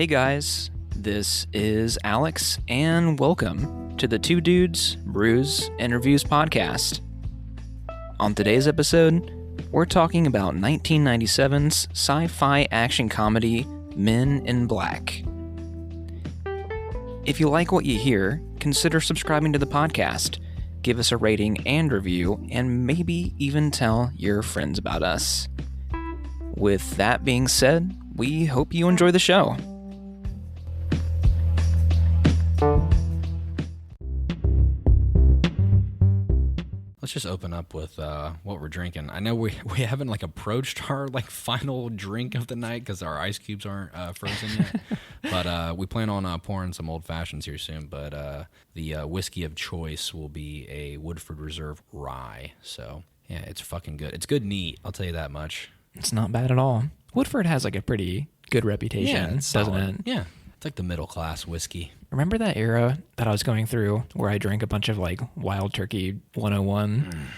Hey guys, this is Alex, and welcome to the Two Dudes, Brews, and Reviews podcast. On today's episode, we're talking about 1997's sci-fi action comedy, Men in Black. If you like what you hear, consider subscribing to the podcast, give us a rating and review, and maybe even tell your friends about us. With that being said, we hope you enjoy the show. Let's just open up with what we're drinking. I know we haven't approached our final drink of the night because our ice cubes aren't frozen yet. But we plan on pouring some old fashions here soon. But the whiskey of choice will be a Woodford Reserve Rye. So yeah, it's fucking good. It's good neat. I'll tell you that much. It's not bad at all. Woodford has a pretty good reputation, doesn't it? Yeah. It's like the middle class whiskey. Remember that era that I was going through where I drank a bunch of Wild Turkey 101?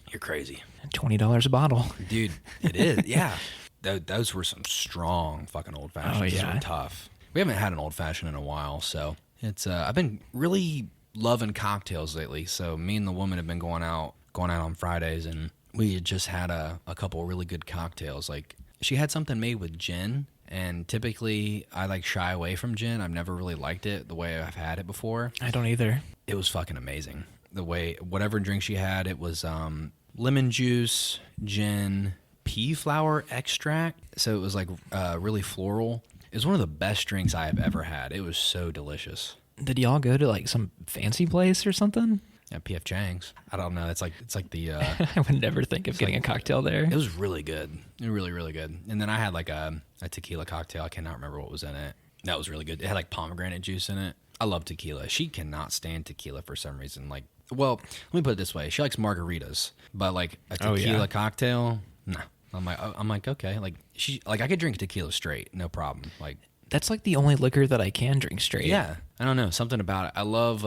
You're crazy. $20 a bottle. Dude, it is. Yeah. Those were some strong fucking old fashions. Oh, yeah. Those were tough. We haven't had an old fashioned in a while, so it's I've been really loving cocktails lately. So me and the woman have been going out on Fridays, and we had just had a couple really good cocktails. She had something made with gin. And typically, I shy away from gin. I've never really liked it the way I've had it before. I don't either. It was fucking amazing. Whatever drink she had, it was lemon juice, gin, pea flower extract. So it was really floral. It was one of the best drinks I have ever had. It was so delicious. Did y'all go to some fancy place or something? Yeah, P.F. Chang's. I don't know. It's like the. I would never think of getting a cocktail there. It was really good. Really, really good. And then I had a tequila cocktail. I cannot remember what was in it. That was really good. It had pomegranate juice in it. I love tequila. She cannot stand tequila for some reason. Well, let me put it this way. She likes margaritas, but a tequila cocktail, nah. I'm like okay. I could drink tequila straight, no problem. That's the only liquor that I can drink straight. Yeah, I don't know, something about it. I love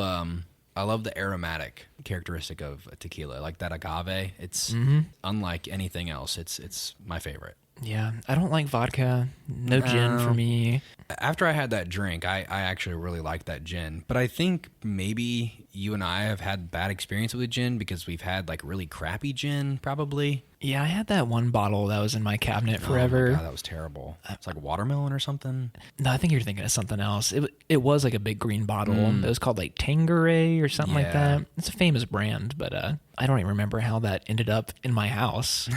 the aromatic characteristic of tequila, like that agave. It's unlike anything else. It's my favorite. Yeah, I don't like vodka. No gin for me. After I had that drink, I actually really liked that gin. But I think maybe you and I have had bad experience with gin because we've had really crappy gin, probably. Yeah, I had that one bottle that was in my cabinet forever. Oh my God, that was terrible. It's watermelon or something. No, I think you're thinking of something else. It was a big green bottle. It was called Tanqueray or something like that. It's a famous brand, but I don't even remember how that ended up in my house,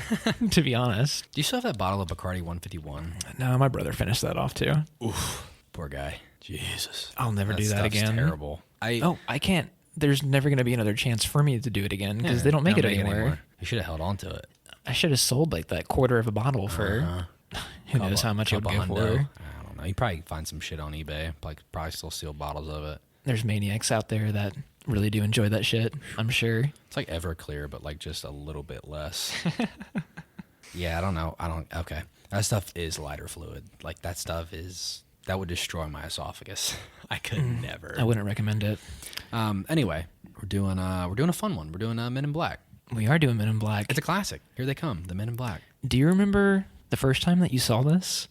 to be honest. Do you still have that bottle of Bacardi 151? No, my brother finished that off too. Oof, poor guy. Jesus. I'll never do that again. Terrible. I can't. There's never going to be another chance for me to do it again because they don't make it anymore. You should have held on to it. I should have sold that quarter of a bottle for who knows how much it would go for. I don't know. You probably find some shit on eBay. Probably still steal bottles of it. There's maniacs out there that really do enjoy that shit, I'm sure. It's like Everclear, but just a little bit less. Yeah, I don't know. Okay. That stuff is lighter fluid. That stuff that would destroy my esophagus. I could never. I wouldn't recommend it. Anyway, we're doing a fun one. We're doing Men in Black. We are doing Men in Black. It's a classic. Here they come, the Men in Black. Do you remember the first time that you saw this?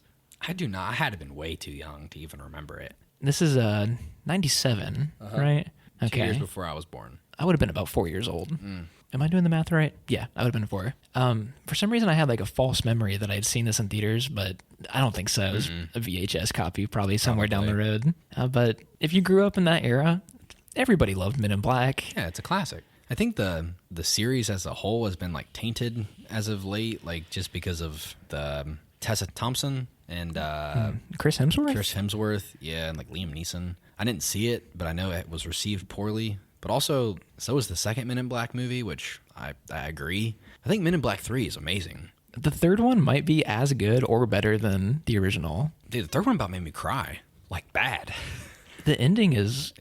I do not. I had to have been way too young to even remember it. This is 97, right? Okay. 2 years before I was born. I would have been about 4 years old. Am I doing the math right? Yeah, I would have been 4. For some reason, I had a false memory that I had seen this in theaters, but I don't think so. It was a VHS copy, probably somewhere down the road. But if you grew up in that era, everybody loved Men in Black. Yeah, it's a classic. I think the series as a whole has been tainted as of late, just because of the Tessa Thompson and Chris Hemsworth. Yeah, and Liam Neeson. I didn't see it, but I know it was received poorly. But also, so was the second Men in Black movie, which I agree. I think Men in Black 3 is amazing. The third one might be as good or better than the original. Dude, the third one about made me cry. Bad. The ending is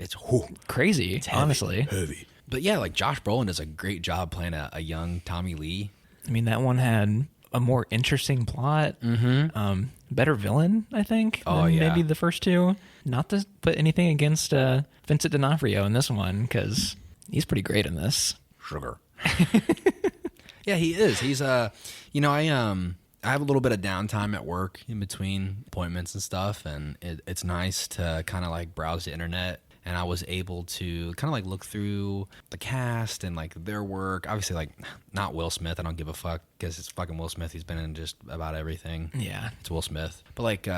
crazy, it's heavy, honestly. Heavy. But yeah, Josh Brolin does a great job playing a young Tommy Lee. I mean, that one had a more interesting plot. Better villain, I think, than maybe the first two. Not to put anything against Vincent D'Onofrio in this one, because he's pretty great in this. Sugar. Yeah, he is. He's I have a little bit of downtime at work in between appointments and stuff, and it's nice to kind of like browse the internet. And I was able to kind of like look through the cast and like their work. Obviously, like not Will Smith. I don't give a fuck because it's fucking Will Smith. He's been in just about everything. Yeah, it's Will Smith. But like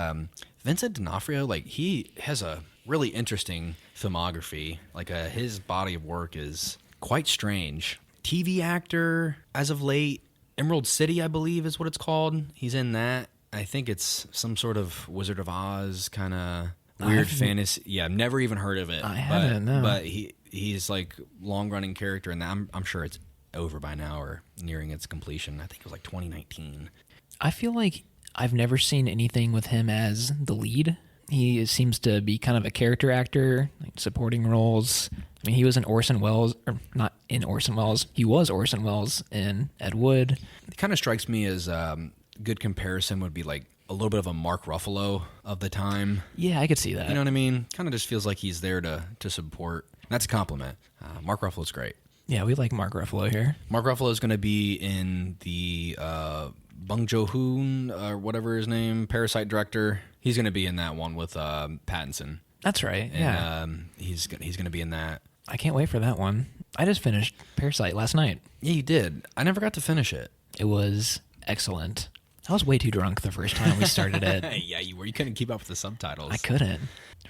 Vincent D'Onofrio, like he has a really interesting filmography. Like his body of work is quite strange. TV actor as of late. Emerald City, I believe, is what it's called. He's in that. I think it's some sort of Wizard of Oz kind of weird fantasy. Yeah, I've never even heard of it. I haven't, no. But he's like long-running character, and I'm sure it's over by now or nearing its completion. I think it was like 2019. I feel like I've never seen anything with him as the lead. He seems to be kind of a character actor, like supporting roles. I mean, he was in Orson Welles, or not in Orson Welles. He was Orson Welles in Ed Wood. It kind of strikes me as good comparison would be like a little bit of a Mark Ruffalo of the time. Yeah, I could see that. You know what I mean? Kind of just feels like he's there to support. That's a compliment. Mark Ruffalo's great. Yeah, we like Mark Ruffalo here. Mark Ruffalo's going to be in the Bong Joon-ho or whatever his name, Parasite director. He's going to be in that one with Pattinson. That's right. Yeah, he's going to be in that. I can't wait for that one. I just finished Parasite last night. Yeah, you did. I never got to finish it. It was excellent. I was way too drunk the first time we started it. Yeah, you were. You couldn't keep up with the subtitles. I couldn't.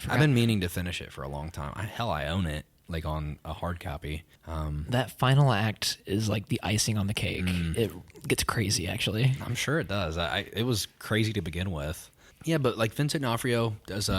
I've been meaning to finish it for a long time. I own it, like on a hard copy. That final act is like the icing on the cake. It gets crazy, actually. I'm sure it does. It was crazy to begin with. Yeah, but like Vincent D'Onofrio does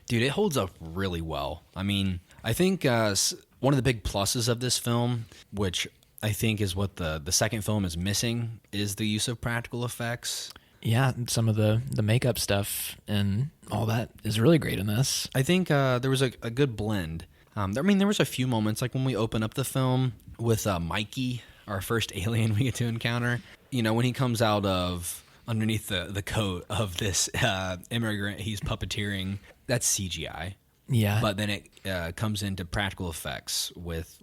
dude, it holds up really well. I mean, I think one of the big pluses of this film, which I think is what the second film is missing, is the use of practical effects. Yeah, some of the makeup stuff and all that is really great in this. I think there was a good blend. There was a few moments, like when we open up the film with Mikey, our first alien we get to encounter. You know, when he comes out of underneath the coat of this immigrant he's puppeteering, that's CGI. Yeah. But then it comes into practical effects with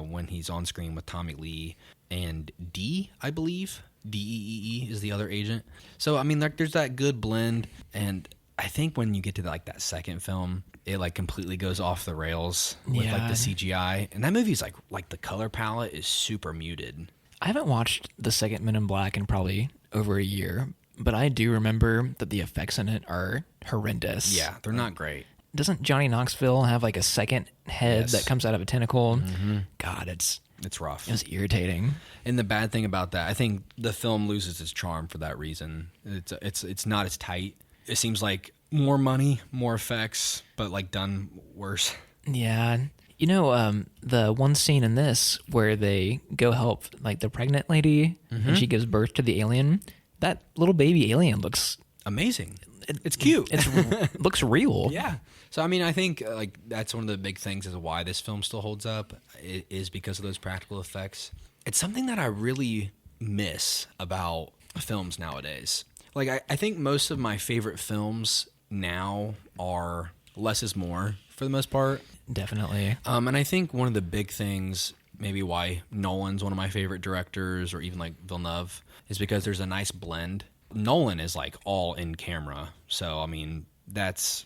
when he's on screen with Tommy Lee and D, I believe. Deee is the other agent. So, I mean, there's that good blend. And I think when you get to that second film, it like completely goes off the rails with like the CGI. And that movie's like the color palette is super muted. I haven't watched the second Men in Black in probably over a year, but I do remember that the effects in it are horrendous. Yeah, they're not great. Doesn't Johnny Knoxville have like a second head that comes out of a tentacle? Mm-hmm. God, it's rough. It's irritating. And the bad thing about that, I think the film loses its charm for that reason. It's not as tight. It seems like more money, more effects, but like done worse. Yeah. You know, the one scene in this where they go help like the pregnant lady and she gives birth to the alien, that little baby alien looks amazing. It's cute. It looks real. Yeah. So, I mean, I think like that's one of the big things is why this film still holds up is because of those practical effects. It's something that I really miss about films nowadays. Like, I think most of my favorite films now are less is more for the most part. Definitely. And I think one of the big things, maybe why Nolan's one of my favorite directors or even like Villeneuve, is because there's a nice blend. Nolan is like all in camera. So, I mean, that's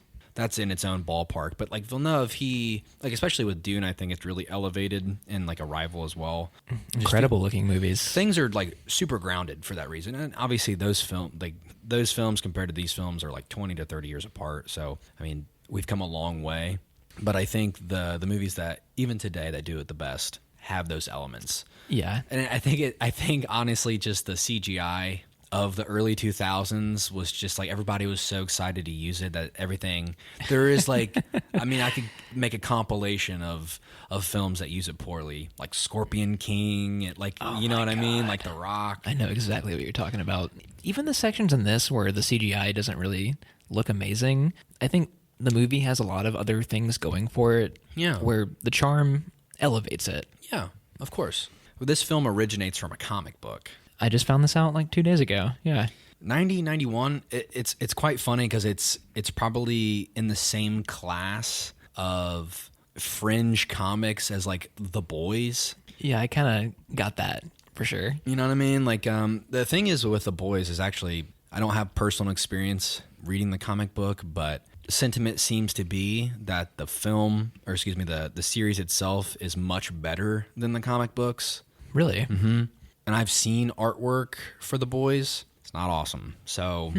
in its own ballpark. But like Villeneuve, he, like especially with Dune, I think it's really elevated, and like Arrival as well. Incredible looking movies. Things are like super grounded for that reason. And obviously those films compared to these films are like 20 to 30 years apart. So, I mean, we've come a long way. But I think the movies that even today that do it the best have those elements. Yeah. And I think honestly just the CGI of the early 2000s was just like everybody was so excited to use it that everything there is like I mean I could make a compilation of films that use it poorly, like Scorpion King, like you know what God. I mean, like The Rock. I know exactly what you're talking about. Even the sections in this where the CGI doesn't really look amazing, I think the movie has a lot of other things going for it. Yeah. Where the charm elevates it. Yeah, of course. Well, this film originates from a comic book. I just found this out like 2 days ago. Yeah. 1991. It's quite funny because it's probably in the same class of fringe comics as like The Boys. Yeah, I kind of got that for sure. You know what I mean? Like, the thing is with The Boys is actually, I don't have personal experience reading the comic book, but sentiment seems to be that the film, or excuse me, the series itself is much better than the comic books. Really? Mm-hmm. And I've seen artwork for The Boys. It's not awesome. So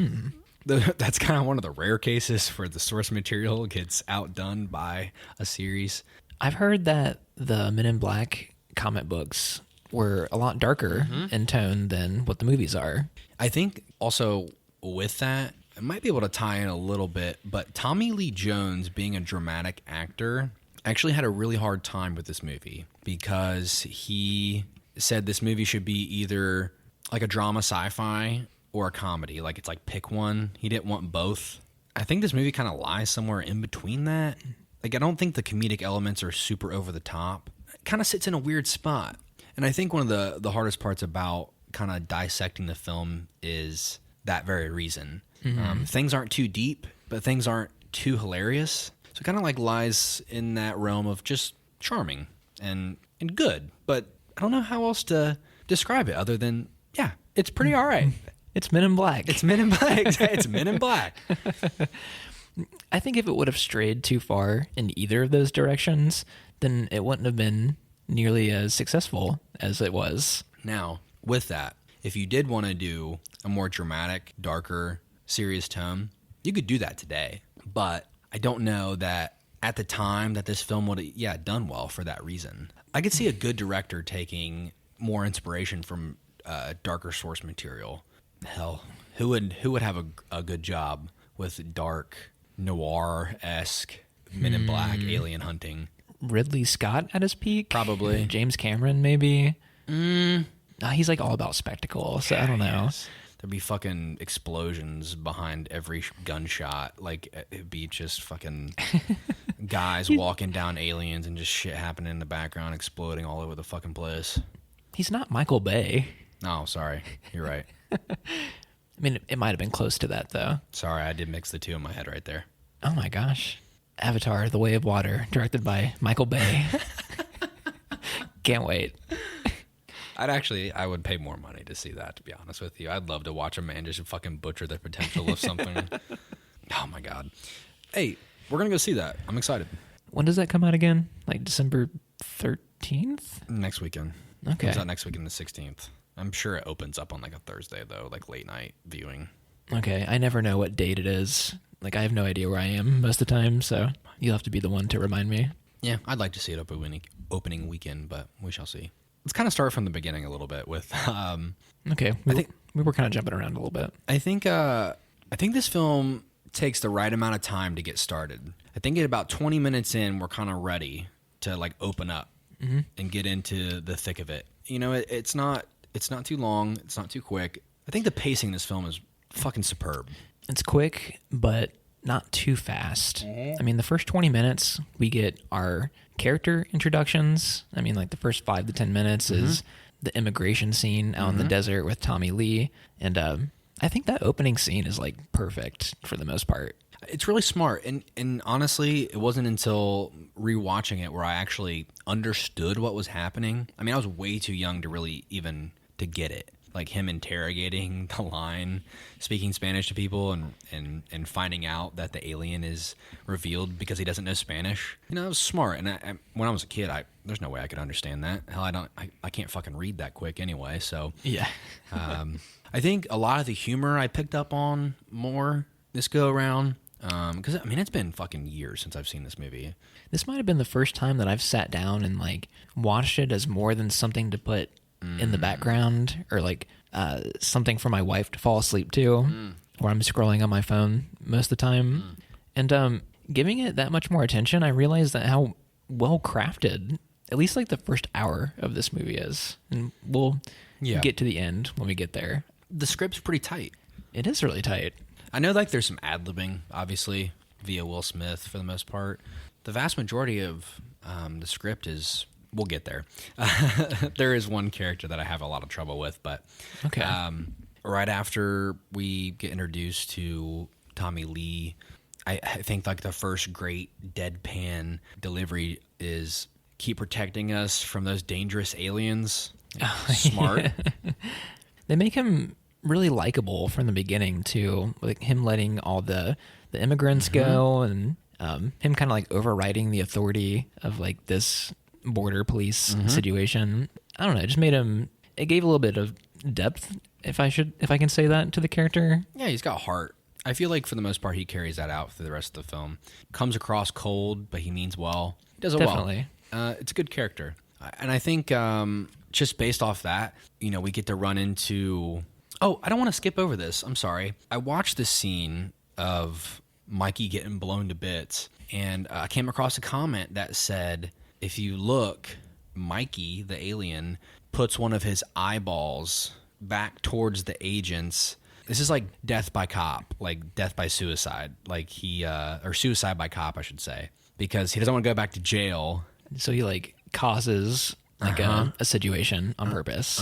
that's kind of one of the rare cases where the source material gets outdone by a series. I've heard that the Men in Black comic books were a lot darker in tone than what the movies are. I think also with that, I might be able to tie in a little bit, but Tommy Lee Jones, being a dramatic actor, actually had a really hard time with this movie because he said this movie should be either like a drama sci-fi or a comedy. Like, it's like pick one. He didn't want both. I think this movie kind of lies somewhere in between that. Like, I don't think the comedic elements are super over the top. It kind of sits in a weird spot. And I think one of the hardest parts about kind of dissecting the film is that very reason. Things aren't too deep, but things aren't too hilarious. So it kind of like lies in that realm of just charming and good. But I don't know how else to describe it other than, yeah, it's pretty all right. It's Men in Black. It's Men in Black. It's Men in Black. I think if it would have strayed too far in either of those directions, then it wouldn't have been nearly as successful as it was. Now, with that, if you did want to do a more dramatic, darker, serious tone, you could do that today. But I don't know that at the time that this film would have, done well for that reason. I could see a good director taking more inspiration from darker source material. Hell, who would have a good job with dark, noir-esque, Men in Black, alien hunting? Ridley Scott at his peak? Probably. James Cameron, maybe? He's like all about spectacle, so I don't know. Yes. There'd be fucking explosions behind every gunshot. Like, it'd be just fucking guys walking down aliens and just shit happening in the background, exploding all over the fucking place. He's not Michael Bay. Oh, sorry. You're right. I mean, it might have been close to that, though. Sorry, I did mix the two in my head right there. Oh my gosh. Avatar, The Way of Water, directed by Michael Bay. Can't wait. I would pay more money to see that, to be honest with you. I'd love to watch a man just fucking butcher the potential of something. Oh my God. Hey, we're going to go see that. I'm excited. When does that come out again? Like December 13th? Next weekend. Okay. It comes out next weekend, the 16th. I'm sure it opens up on like a Thursday, though, like late night viewing. Okay. I never know what date it is. Like, I have no idea where I am most of the time, so you'll have to be the one to remind me. Yeah, I'd like to see it opening weekend, but we shall see. Let's kind of start from the beginning a little bit with. Okay, we were kind of jumping around a little bit. I think this film takes the right amount of time to get started. I think at about 20 minutes in, we're kind of ready to like open up and get into the thick of it. You know, it's not too long, it's not too quick. I think the pacing in this film is fucking superb. It's quick, but not too fast. I mean, the first 20 minutes, we get our character introductions. I mean, like the first 5 to 10 minutes is the immigration scene out in the desert with Tommy Lee. And I think that opening scene is like perfect for the most part. It's really smart. And honestly, it wasn't until rewatching it where I actually understood what was happening. I mean, I was way too young to really even to get it. Like him interrogating the line, speaking Spanish to people, and finding out that the alien is revealed because he doesn't know Spanish. You know, it was smart. And I, when I was a kid, there's no way I could understand that. Hell, I can't fucking read that quick anyway. So yeah, I think a lot of the humor I picked up on more this go around. Because I mean, it's been fucking years since I've seen this movie. This might have been the first time that I've sat down and like watched it as more than something to put in the background or like something for my wife to fall asleep to, or I'm scrolling on my phone most of the time. And giving it that much more attention, I realized that how well crafted at least like the first hour of this movie is. And we'll get to the end when we get there. The script's pretty tight. It is really tight. I know like there's some ad-libbing, obviously, via Will Smith for the most part. The vast majority of the script is... We'll get there. There is one character that I have a lot of trouble with, but okay. Right after we get introduced to Tommy Lee, I think like the first great deadpan delivery is keep protecting us from those dangerous aliens. Smart. They make him really likable from the beginning too, like him letting all the immigrants go, and him kind of like overriding the authority of like this border police situation. I don't know, it just made him, it gave a little bit of depth, if I can say that, to the character. Yeah, he's got heart. I feel like for the most part he carries that out through the rest of the film. Comes across cold, but he means well. He does it Definitely. well. It's a good character. And I think just based off that, you know, we get to run into... Oh, I don't want to skip over this. I'm sorry. I watched this scene of Mikey getting blown to bits, and I came across a comment that said, if you look, Mikey, the alien, puts one of his eyeballs back towards the agents. This is like death by cop, like death by suicide, like or suicide by cop, I should say, because he doesn't want to go back to jail. So he like causes like a situation on purpose.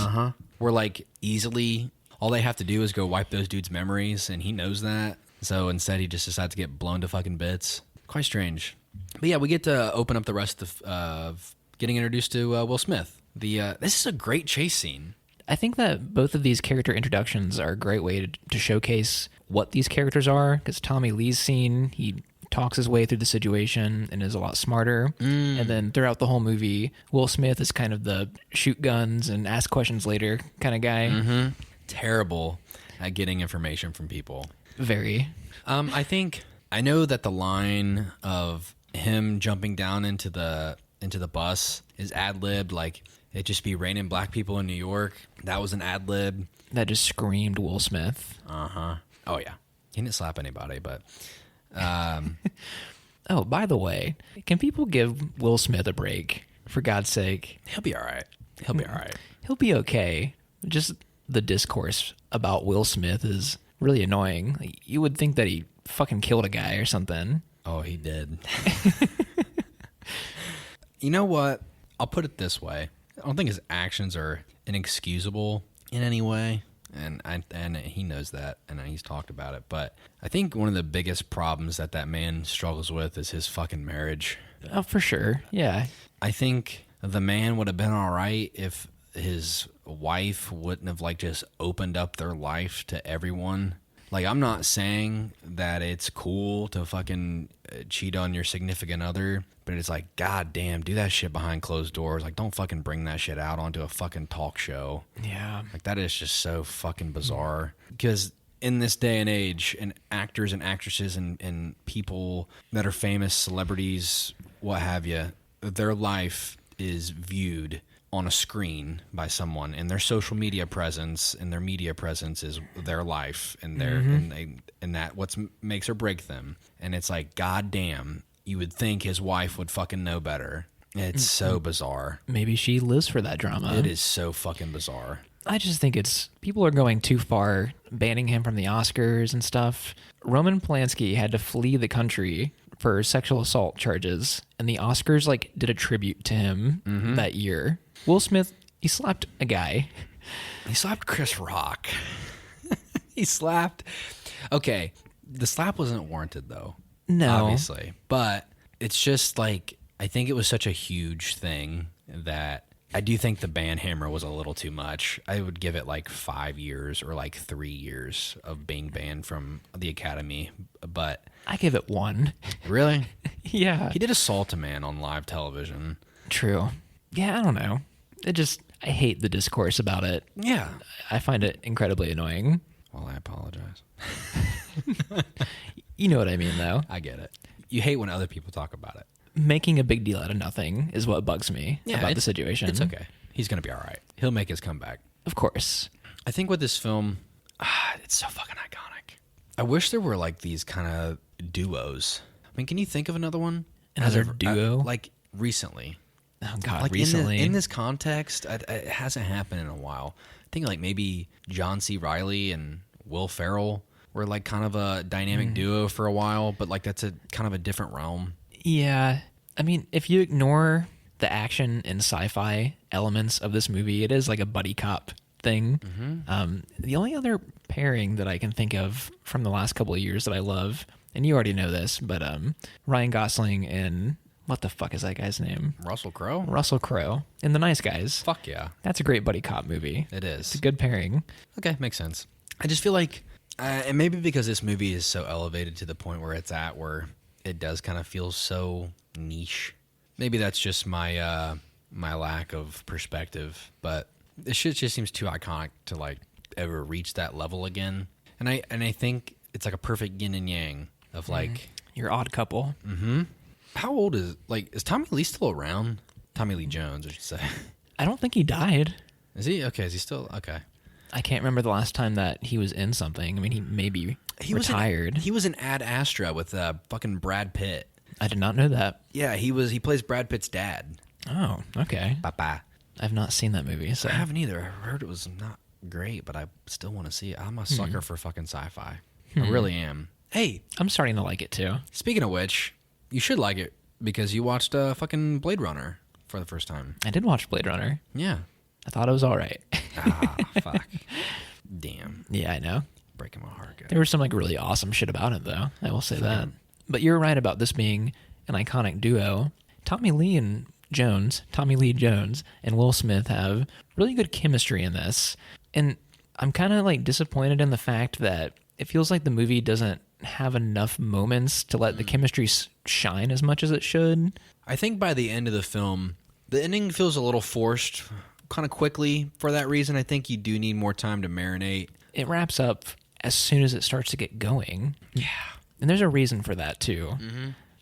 Where like easily all they have to do is go wipe those dudes' memories, and he knows that. So instead, he just decides to get blown to fucking bits. Quite strange. But yeah, we get to open up the rest of getting introduced to Will Smith. This is a great chase scene. I think that both of these character introductions are a great way to showcase what these characters are, because Tommy Lee's scene, he talks his way through the situation and is a lot smarter. And then throughout the whole movie, Will Smith is kind of the shoot guns and ask questions later kind of guy. Terrible at getting information from people. Very. I know that the line of him jumping down into the bus is ad-libbed, like it just be raining black people in New York. That was an ad-lib. That just screamed Will Smith. Oh yeah. He didn't slap anybody, but oh, by the way, can people give Will Smith a break, for God's sake? he'll be all right. He'll be okay. Just the discourse about Will Smith is really annoying. Like, you would think that he fucking killed a guy or something. Oh, he did. You know what? I'll put it this way. I don't think his actions are inexcusable in any way. And he knows that, and he's talked about it. But I think one of the biggest problems that man struggles with is his fucking marriage. Oh, for sure. Yeah. I think the man would have been all right if his wife wouldn't have like just opened up their life to everyone. Like, I'm not saying that it's cool to fucking cheat on your significant other, but it's like, god damn, do that shit behind closed doors. Like, don't fucking bring that shit out onto a fucking talk show. Yeah. Like, that is just so fucking bizarre. Because in this day and age, and actors and actresses and people that are famous, celebrities, what have you, their life is viewed on a screen by someone, and their social media presence and their media presence is their life, and their and that what makes or break them. And it's like, god damn, you would think his wife would fucking know better. It's so bizarre. Maybe she lives for that drama. It is so fucking bizarre. I just think people are going too far, banning him from the Oscars and stuff. Roman Polanski had to flee the country for sexual assault charges, and the Oscars like did a tribute to him that year. Will Smith, he slapped a guy. He slapped Chris Rock. Okay, the slap wasn't warranted though. No. Obviously. But it's just like, I think it was such a huge thing that I do think the ban hammer was a little too much. I would give it like 5 years or like 3 years of being banned from the Academy. But I give it 1. Really? Yeah. He did assault a man on live television. True. Yeah, I don't know. I hate the discourse about it. Yeah. I find it incredibly annoying. Well, I apologize. You know what I mean, though. I get it. You hate when other people talk about it. Making a big deal out of nothing is what bugs me about the situation. It's okay. He's going to be all right. He'll make his comeback. Of course. I think with this film, it's so fucking iconic. I wish there were like these kind of duos. I mean, can you think of another one? Another duo? Like recently. Oh, God, like recently. In this context, it hasn't happened in a while. I think like maybe John C. Reilly and Will Ferrell were like kind of a dynamic duo for a while, but like that's a kind of a different realm. Yeah. I mean, if you ignore the action and sci-fi elements of this movie, it is like a buddy cop thing. The only other pairing that I can think of from the last couple of years that I love, and you already know this, but Ryan Gosling and What the fuck is that guy's name? Russell Crowe? Russell Crowe in The Nice Guys. Fuck yeah. That's a great buddy cop movie. It is. It's a good pairing. Okay, makes sense. I just feel like, and maybe because this movie is so elevated to the point where it's at, where it does kind of feel so niche. Maybe that's just my my lack of perspective, but this shit just seems too iconic to like ever reach that level again. And I think it's like a perfect yin and yang of like Your Odd Couple. Mm-hmm. How old is Tommy Lee still around? Tommy Lee Jones, I should say. I don't think he died. Is he? Okay, is he still? Okay. I can't remember the last time that he was in something. I mean, he maybe retired. He was in Ad Astra with fucking Brad Pitt. I did not know that. Yeah, he plays Brad Pitt's dad. Oh, okay. Papa. I've not seen that movie. So I haven't either. I heard it was not great, but I still want to see it. I'm a sucker for fucking sci-fi. I really am. Hey, I'm starting to like it too. speaking of which, you should like it because you watched fucking Blade Runner for the first time. I did watch Blade Runner. Yeah. I thought it was all right. Fuck. Damn. Yeah, I know. Breaking my heart. Guys. There was some like really awesome shit about it, though. I will say that. But you're right about this being an iconic duo. Tommy Lee Jones, and Will Smith have really good chemistry in this. And I'm kind of like disappointed in the fact that it feels like the movie doesn't have enough moments to let the chemistry shine as much as it should. I think by the end of the film, the ending feels a little forced kind of quickly. For that reason, I think you do need more time to marinate. It wraps up as soon as it starts to get going. Yeah. And there's a reason for that, too,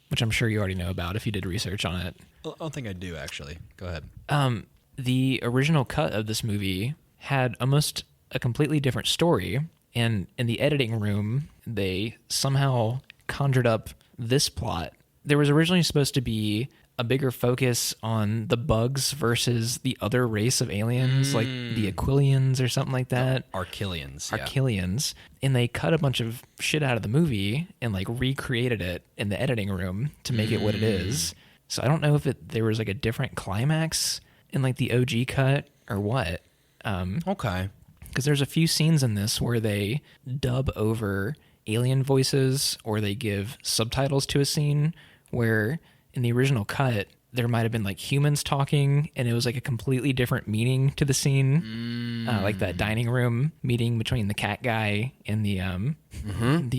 which I'm sure you already know about if you did research on it. I don't think I do, actually. Go ahead. The original cut of this movie had almost a completely different story. And in the editing room, they somehow conjured up this plot. There was originally supposed to be a bigger focus on the bugs versus the other race of aliens, like the Aquilians or something like that. Archilians. Yeah. Archilians. And they cut a bunch of shit out of the movie and like recreated it in the editing room to make it what it is. So I don't know if there was like a different climax in like the OG cut or what. Okay. Because there's a few scenes in this where they dub over alien voices or they give subtitles to a scene where in the original cut there might have been like humans talking and it was like a completely different meaning to the scene. Like that dining room meeting between the cat guy and the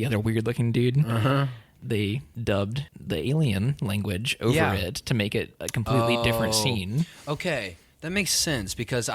other weird looking dude. They dubbed the alien language over it to make it a completely different scene. Okay. That makes sense because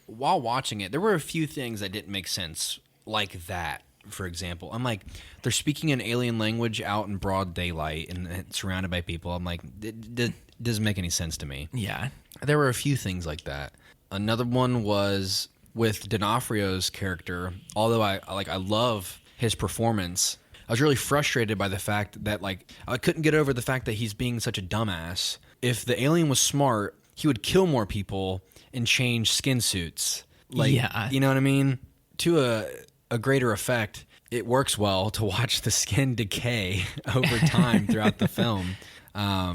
while watching it, there were a few things that didn't make sense like that. For example, I'm like, they're speaking an alien language out in broad daylight and surrounded by people. I'm like, it doesn't make any sense to me. Yeah. There were a few things like that. Another one was with D'Onofrio's character. Although I love his performance, I was really frustrated by the fact that like I couldn't get over the fact that he's being such a dumbass. If the alien was smart, he would kill more people and change skin suits. Like, you know what I mean? To a greater effect, it works well to watch the skin decay over time throughout the film.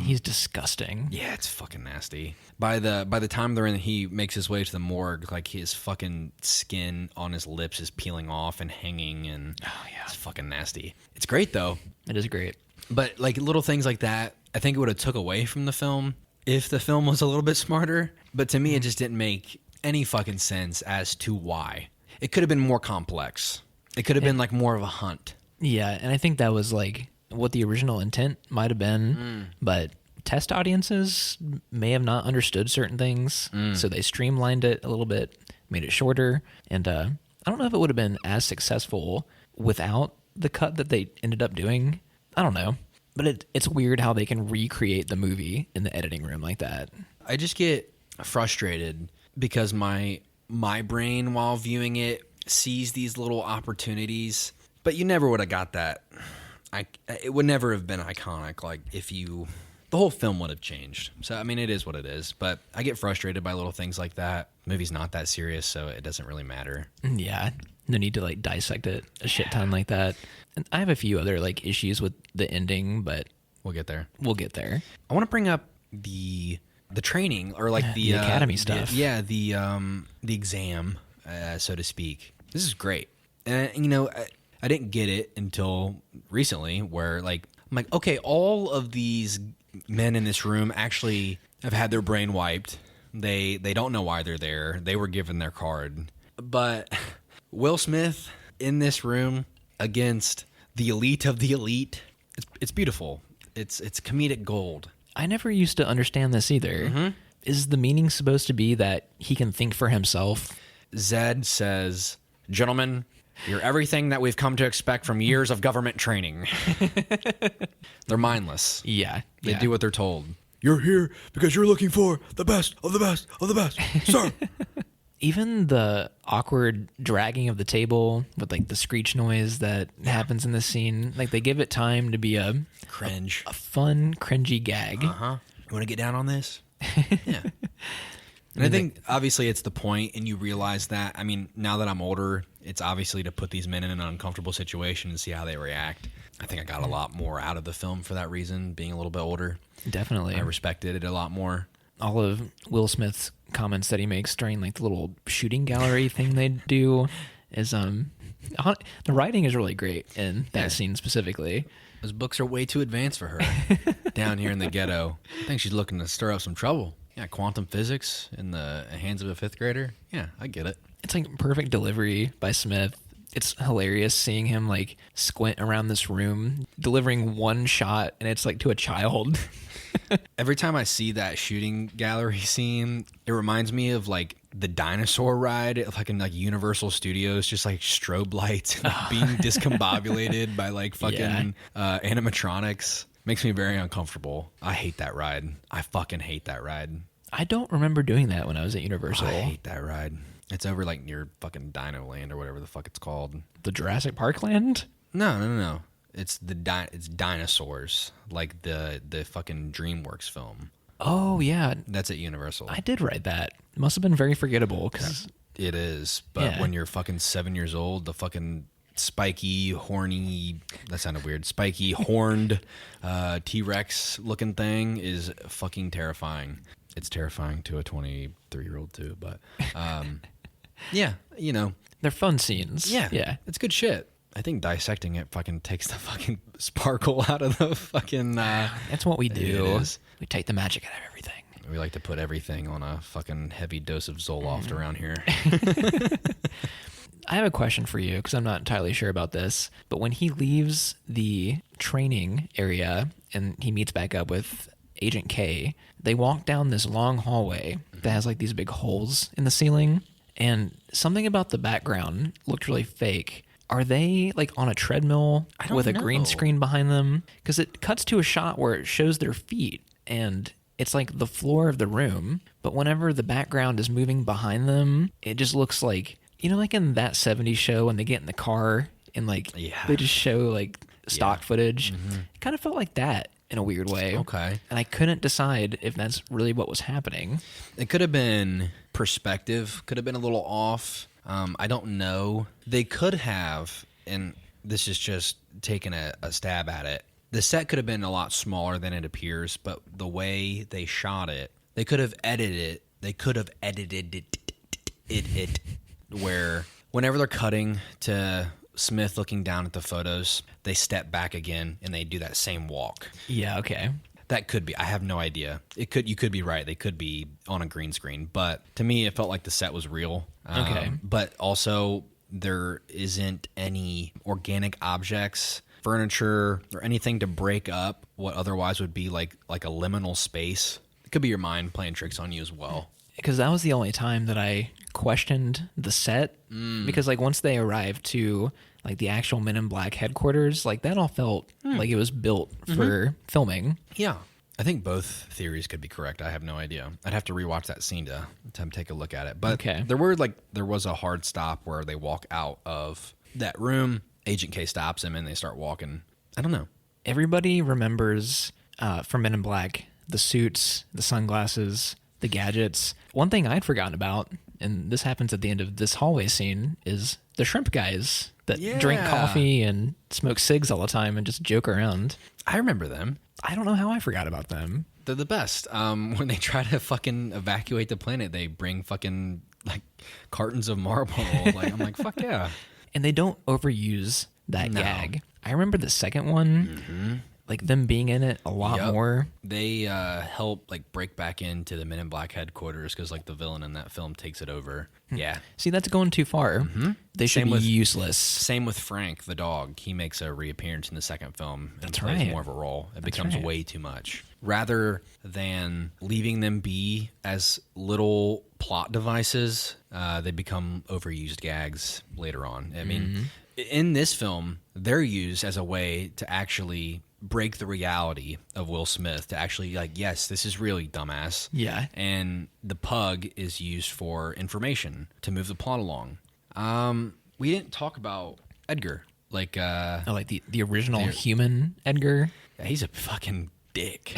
He's disgusting. Yeah, it's fucking nasty. By the time he makes his way to the morgue, like his fucking skin on his lips is peeling off and hanging, and it's fucking nasty. It's great though. It is great. But like little things like that, I think it would have took away from the film if the film was a little bit smarter. But to me, it just didn't make any fucking sense as to why. It could have been more complex. It could have been like more of a hunt. Yeah, and I think that was like what the original intent might have been, but test audiences may have not understood certain things, so they streamlined it a little bit, made it shorter, and I don't know if it would have been as successful without the cut that they ended up doing. I don't know, but it's weird how they can recreate the movie in the editing room like that. I just get frustrated because my brain, while viewing it, sees these little opportunities, but you never would have got that. It would never have been iconic. Like the whole film would have changed. So I mean, it is what it is. But I get frustrated by little things like that. The movie's not that serious, so it doesn't really matter. Yeah, no need to like dissect it a shit ton like that. And I have a few other like issues with the ending, but we'll get there. I want to bring up the training or like the academy stuff. The exam, so to speak. This is great. And I didn't get it until recently where like I'm like, okay, all of these men in this room actually have had their brain wiped. They don't know why they're there. They were given their card. But Will Smith in this room against the elite of the elite, it's beautiful. It's comedic gold. I never used to understand this either. Is the meaning supposed to be that he can think for himself? Zed says, "Gentlemen, you're everything that we've come to expect from years of government training." They're mindless. Yeah. They do what they're told. You're here because you're looking for the best of the best of the best, sir. Even the awkward dragging of the table with like the screech noise that happens in this scene, like they give it time to be a Cringe. a fun, cringy gag. You want to get down on this? Yeah. And I think obviously it's the point, and you realize that. I mean, now that I'm older, it's obviously to put these men in an uncomfortable situation and see how they react. I think I got a lot more out of the film for that reason, being a little bit older. Definitely. I respected it a lot more. All of Will Smith's comments that he makes during like the little shooting gallery thing they do is the writing is really great in that scene specifically. Those books are way too advanced for her down here in the ghetto. I think she's looking to stir up some trouble. Yeah, quantum physics in the hands of a fifth grader. Yeah, I get it. It's like perfect delivery by Smith. It's hilarious seeing him like squint around this room, delivering one shot, and it's like to a child. Every time I see that shooting gallery scene, it reminds me of like the dinosaur ride, like in like Universal Studios, just like strobe lights and like, being discombobulated by like fucking animatronics. Makes me very uncomfortable. I hate that ride. I fucking hate that ride. I don't remember doing that when I was at Universal. I hate that ride. It's over like near fucking Dino Land or whatever the fuck it's called. The Jurassic Park land? No. It's it's dinosaurs, like the fucking DreamWorks film. Oh yeah, that's at Universal. I did ride that. It must have been very forgettable because it is. But when you're fucking 7 years old, the fucking spiky, horny, that sounded weird, spiky, horned T-Rex looking thing is fucking terrifying. It's terrifying to a 23-year-old too, but yeah, you know. They're fun scenes. Yeah. It's good shit. I think dissecting it fucking takes the fucking sparkle out of the fucking... That's what we do. We take the magic out of everything. We like to put everything on a fucking heavy dose of Zoloft around here. I have a question for you because I'm not entirely sure about this. But when he leaves the training area and he meets back up with Agent K, they walk down this long hallway that has like these big holes in the ceiling. And something about the background looked really fake. Are they like on a treadmill with a green screen behind them? Because it cuts to a shot where it shows their feet and it's like the floor of the room. But whenever the background is moving behind them, it just looks like, you know, like in That 70s Show when they get in the car and like they just show like stock footage. It kind of felt like that in a weird way. Okay. And I couldn't decide if that's really what was happening. It could have been perspective, could have been a little off. I don't know. They could have, and this is just taking a stab at it, the set could have been a lot smaller than it appears, but the way they shot it, they could have edited it. They could have edited it where whenever they're cutting to Smith looking down at the photos, they step back again and they do that same walk. Yeah, okay. That could be. I have no idea. You could be right. They could be on a green screen. But to me, it felt like the set was real. Okay. But also, there isn't any organic objects, furniture, or anything to break up what otherwise would be like a liminal space. It could be your mind playing tricks on you as well. Because that was the only time that I questioned the set. Because like once they arrived to like the actual Men in Black headquarters, like that all felt like it was built for filming. Yeah. I think both theories could be correct. I have no idea. I'd have to rewatch that scene to take a look at it. But there was a hard stop where they walk out of that room. Agent K stops him and they start walking. I don't know. Everybody remembers from Men in Black the suits, the sunglasses, the gadgets. One thing I'd forgotten about, and this happens at the end of this hallway scene, is the shrimp guys that drink coffee and smoke cigs all the time and just joke around. I remember them. I don't know how I forgot about them. They're the best. When they try to fucking evacuate the planet, they bring fucking like cartons of marble. Like I'm like, fuck yeah. And they don't overuse that gag. I remember the second one. like them being in it a lot more. They help like break back into the Men in Black headquarters because like the villain in that film takes it over. Yeah. See, that's going too far. They should be useless. Same with Frank, the dog. He makes a reappearance in the second film and plays right. more of a role. It becomes way too much. Rather than leaving them be as little plot devices, they become overused gags later on. I mean, in this film, they're used as a way to actually break the reality of Will Smith, to actually like, yes, this is really dumbass. Yeah. And the pug is used for information to move the plot along. We didn't talk about Edgar. Like like the original human Edgar. Yeah, he's a fucking dick.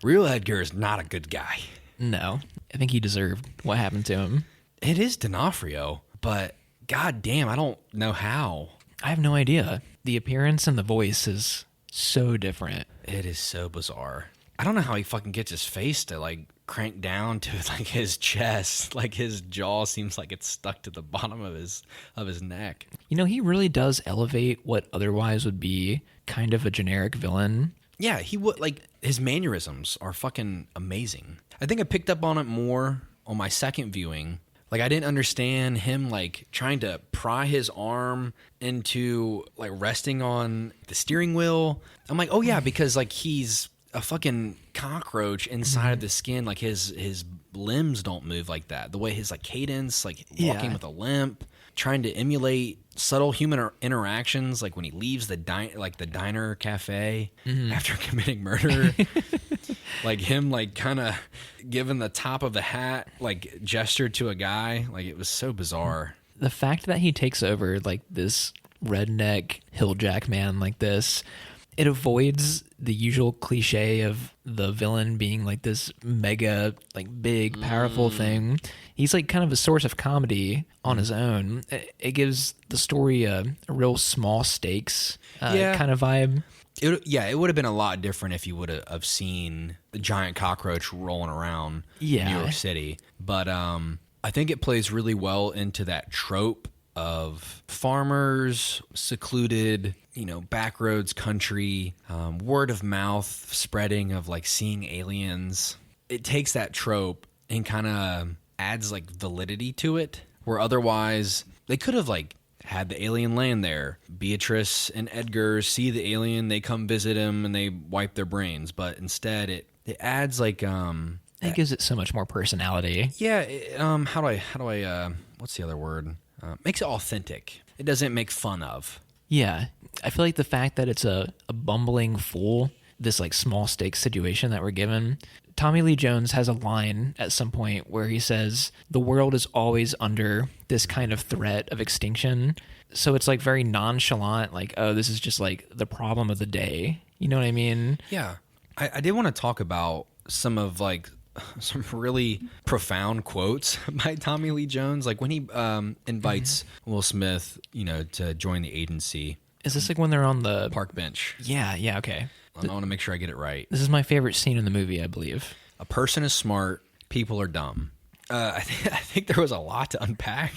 Real Edgar is not a good guy. No. I think he deserved what happened to him. It is D'Onofrio, but god damn, I don't know how. I have no idea. The appearance and the voice is so different. It is so bizarre. I don't know how he fucking gets his face to like crank down to like his chest. Like his jaw seems like it's stuck to the bottom of his neck. You know, he really does elevate what otherwise would be kind of a generic villain. Yeah, he would, like, his mannerisms are fucking amazing. I think I picked up on it more on my second viewing. Like, I didn't understand him, like, trying to pry his arm into, like, resting on the steering wheel. I'm like, oh, yeah, because, like, he's a fucking cockroach inside of the skin. Like, his limbs don't move like that. The way his, like, cadence, like, walking with a limp, trying to emulate subtle human interactions, like when he leaves the diner cafe after committing murder. Like him, like, kind of giving the top of the hat, like, gesture to a guy. Like, it was so bizarre. The fact that he takes over, like, this redneck hilljack man like this, it avoids the usual cliche of the villain being, like, this mega, like, big, powerful thing. He's, like, kind of a source of comedy on his own. It gives the story a real small stakes kind of vibe. It would have been a lot different if you would have seen the giant cockroach rolling around New York City. But I think it plays really well into that trope of farmers, secluded, backroads country, word of mouth spreading of like seeing aliens. It takes that trope and kind of adds like validity to it, where otherwise they could have like had the alien land there. Beatrice and Edgar see the alien, they come visit him, and they wipe their brains. But instead, it adds like it gives it so much more personality. Yeah. How do I what's the other word? Makes it authentic. It doesn't make fun of. Yeah, I feel like the fact that it's a bumbling fool, this like small stakes situation that we're given. Tommy Lee Jones has a line at some point where he says, the world is always under this kind of threat of extinction. So it's like very nonchalant, like, oh, this is just like the problem of the day. You know what I mean? Yeah. I did want to talk about some of like some really profound quotes by Tommy Lee Jones. Like when he invites Will Smith, to join the agency. Is this like when they're on the park bench? Yeah, okay. I want to make sure I get it right. This is my favorite scene in the movie, I believe. A person is smart, people are dumb. I think there was a lot to unpack.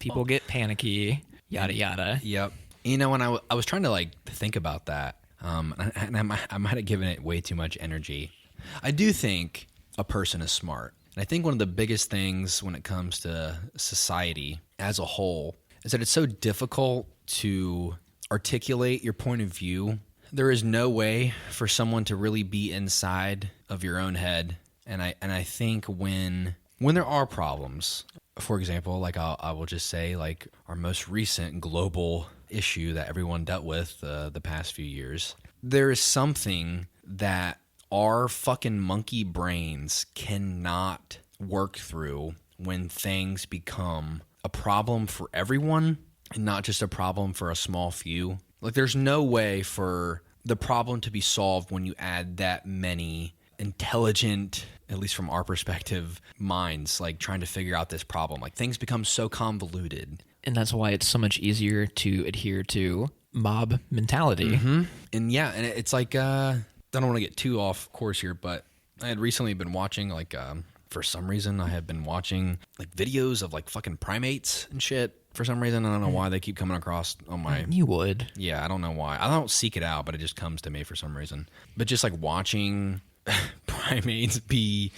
People get panicky, yada yada. Yep. When I was trying to like think about that, and I might have given it way too much energy. I do think a person is smart. And I think one of the biggest things when it comes to society as a whole is that it's so difficult to articulate your point of view. There is no way for someone to really be inside of your own head. And I think when there are problems, for example, like I will just say like our most recent global issue that everyone dealt with the past few years, there is something that our fucking monkey brains cannot work through when things become a problem for everyone and not just a problem for a small few. Like, there's no way for the problem to be solved when you add that many intelligent, at least from our perspective, minds, like, trying to figure out this problem. Like, things become so convoluted. And that's why it's so much easier to adhere to mob mentality. Mm-hmm. And yeah, and it's like, I don't want to get too off course here, but I had recently been watching, like, for some reason, I have been watching like videos of like fucking primates and shit. For some reason, I don't know why they keep coming across on my... You would. Yeah, I don't know why. I don't seek it out, but it just comes to me for some reason. But just like watching primates be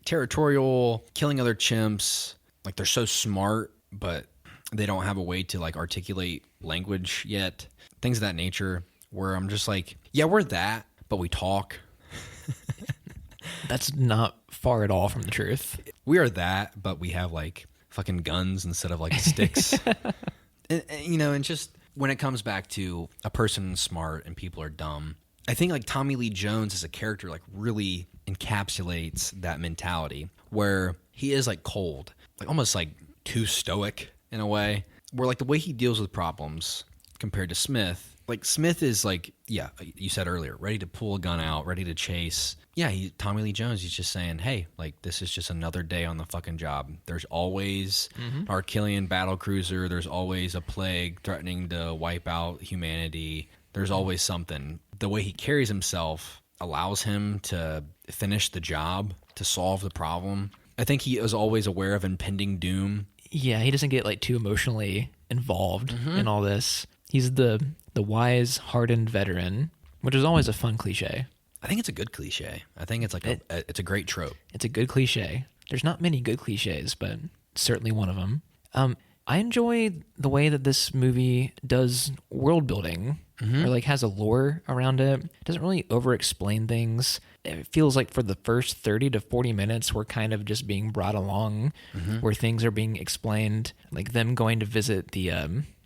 territorial, killing other chimps, like they're so smart, but they don't have a way to like articulate language yet. Things of that nature where I'm just like, yeah, we're that, but we talk. That's not far at all from the truth. We are that, but we have like fucking guns instead of like sticks. and, you know, and just when it comes back to a person smart and people are dumb, I think like Tommy Lee Jones as a character like really encapsulates that mentality where he is like cold, like almost like too stoic in a way, where like the way he deals with problems compared to Smith. Like Smith is like, yeah, you said earlier, ready to pull a gun out, ready to chase. Yeah, Tommy Lee Jones, he's just saying, hey, like this is just another day on the fucking job. There's always an Archelian battle cruiser. There's always a plague threatening to wipe out humanity. There's always something. The way he carries himself allows him to finish the job, to solve the problem. I think he is always aware of impending doom. Yeah, he doesn't get like too emotionally involved in all this. He's the wise, hardened veteran, which is always a fun cliche. I think it's a good cliche. I think it's like it's a great trope. It's a good cliche. There's not many good cliches, but certainly one of them. I enjoy the way that this movie does world building, or like has a lore around it. It doesn't really over-explain things. It feels like for the first 30 to 40 minutes, we're kind of just being brought along, where things are being explained, like them going to visit the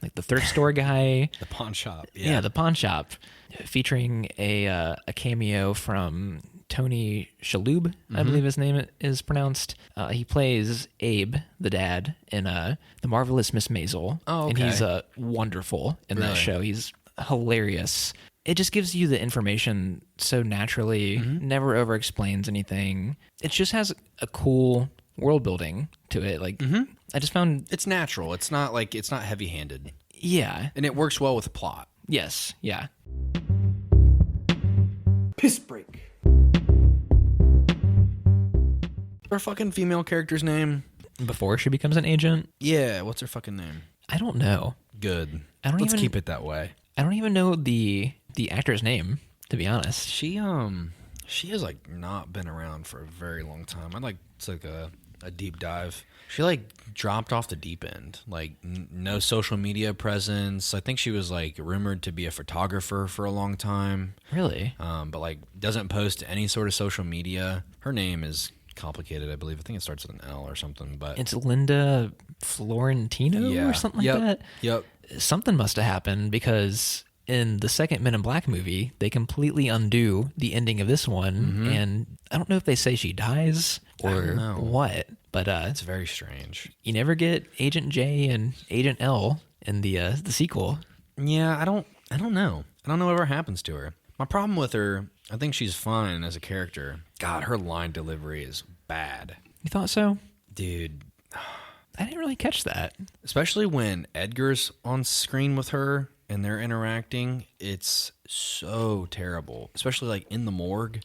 like the thrift store guy, The pawn shop. yeah, the pawn shop, featuring a cameo from Tony Shalhoub, I believe his name is pronounced. He plays Abe, the dad, in The Marvelous Miss Maisel. Oh, okay. And he's wonderful in that show. He's hilarious. It just gives you the information so naturally, never over-explains anything. It just has a cool world building to it. Like, I just found... It's natural. It's not heavy-handed. Yeah. And it works well with the plot. Yes, yeah. Piss break. Her fucking female character's name? Before she becomes an agent? Yeah, what's her fucking name? I don't know. Good. Let's keep it that way. I don't even know the actor's name, to be honest. She has like not been around for a very long time. I'd like to take a deep dive. She like dropped off the deep end. Like no social media presence. I think she was like rumored to be a photographer for a long time. Really? But like doesn't post any sort of social media. Her name is complicated, I believe. I think it starts with an L or something. But It's Linda Fiorentino or something like that? Yep. Something must have happened because in the second Men in Black movie, they completely undo the ending of this one. And I don't know if they say she dies or what, but It's very strange. you never get Agent J and Agent L in the sequel. Yeah, I don't know. I don't know whatever happens to her. My problem with her, I think she's fine as a character. God, her line delivery is bad. You thought so? Dude, I didn't really catch that. especially when Edgar's on screen with her and they're interacting, it's so terrible. Especially like in the morgue.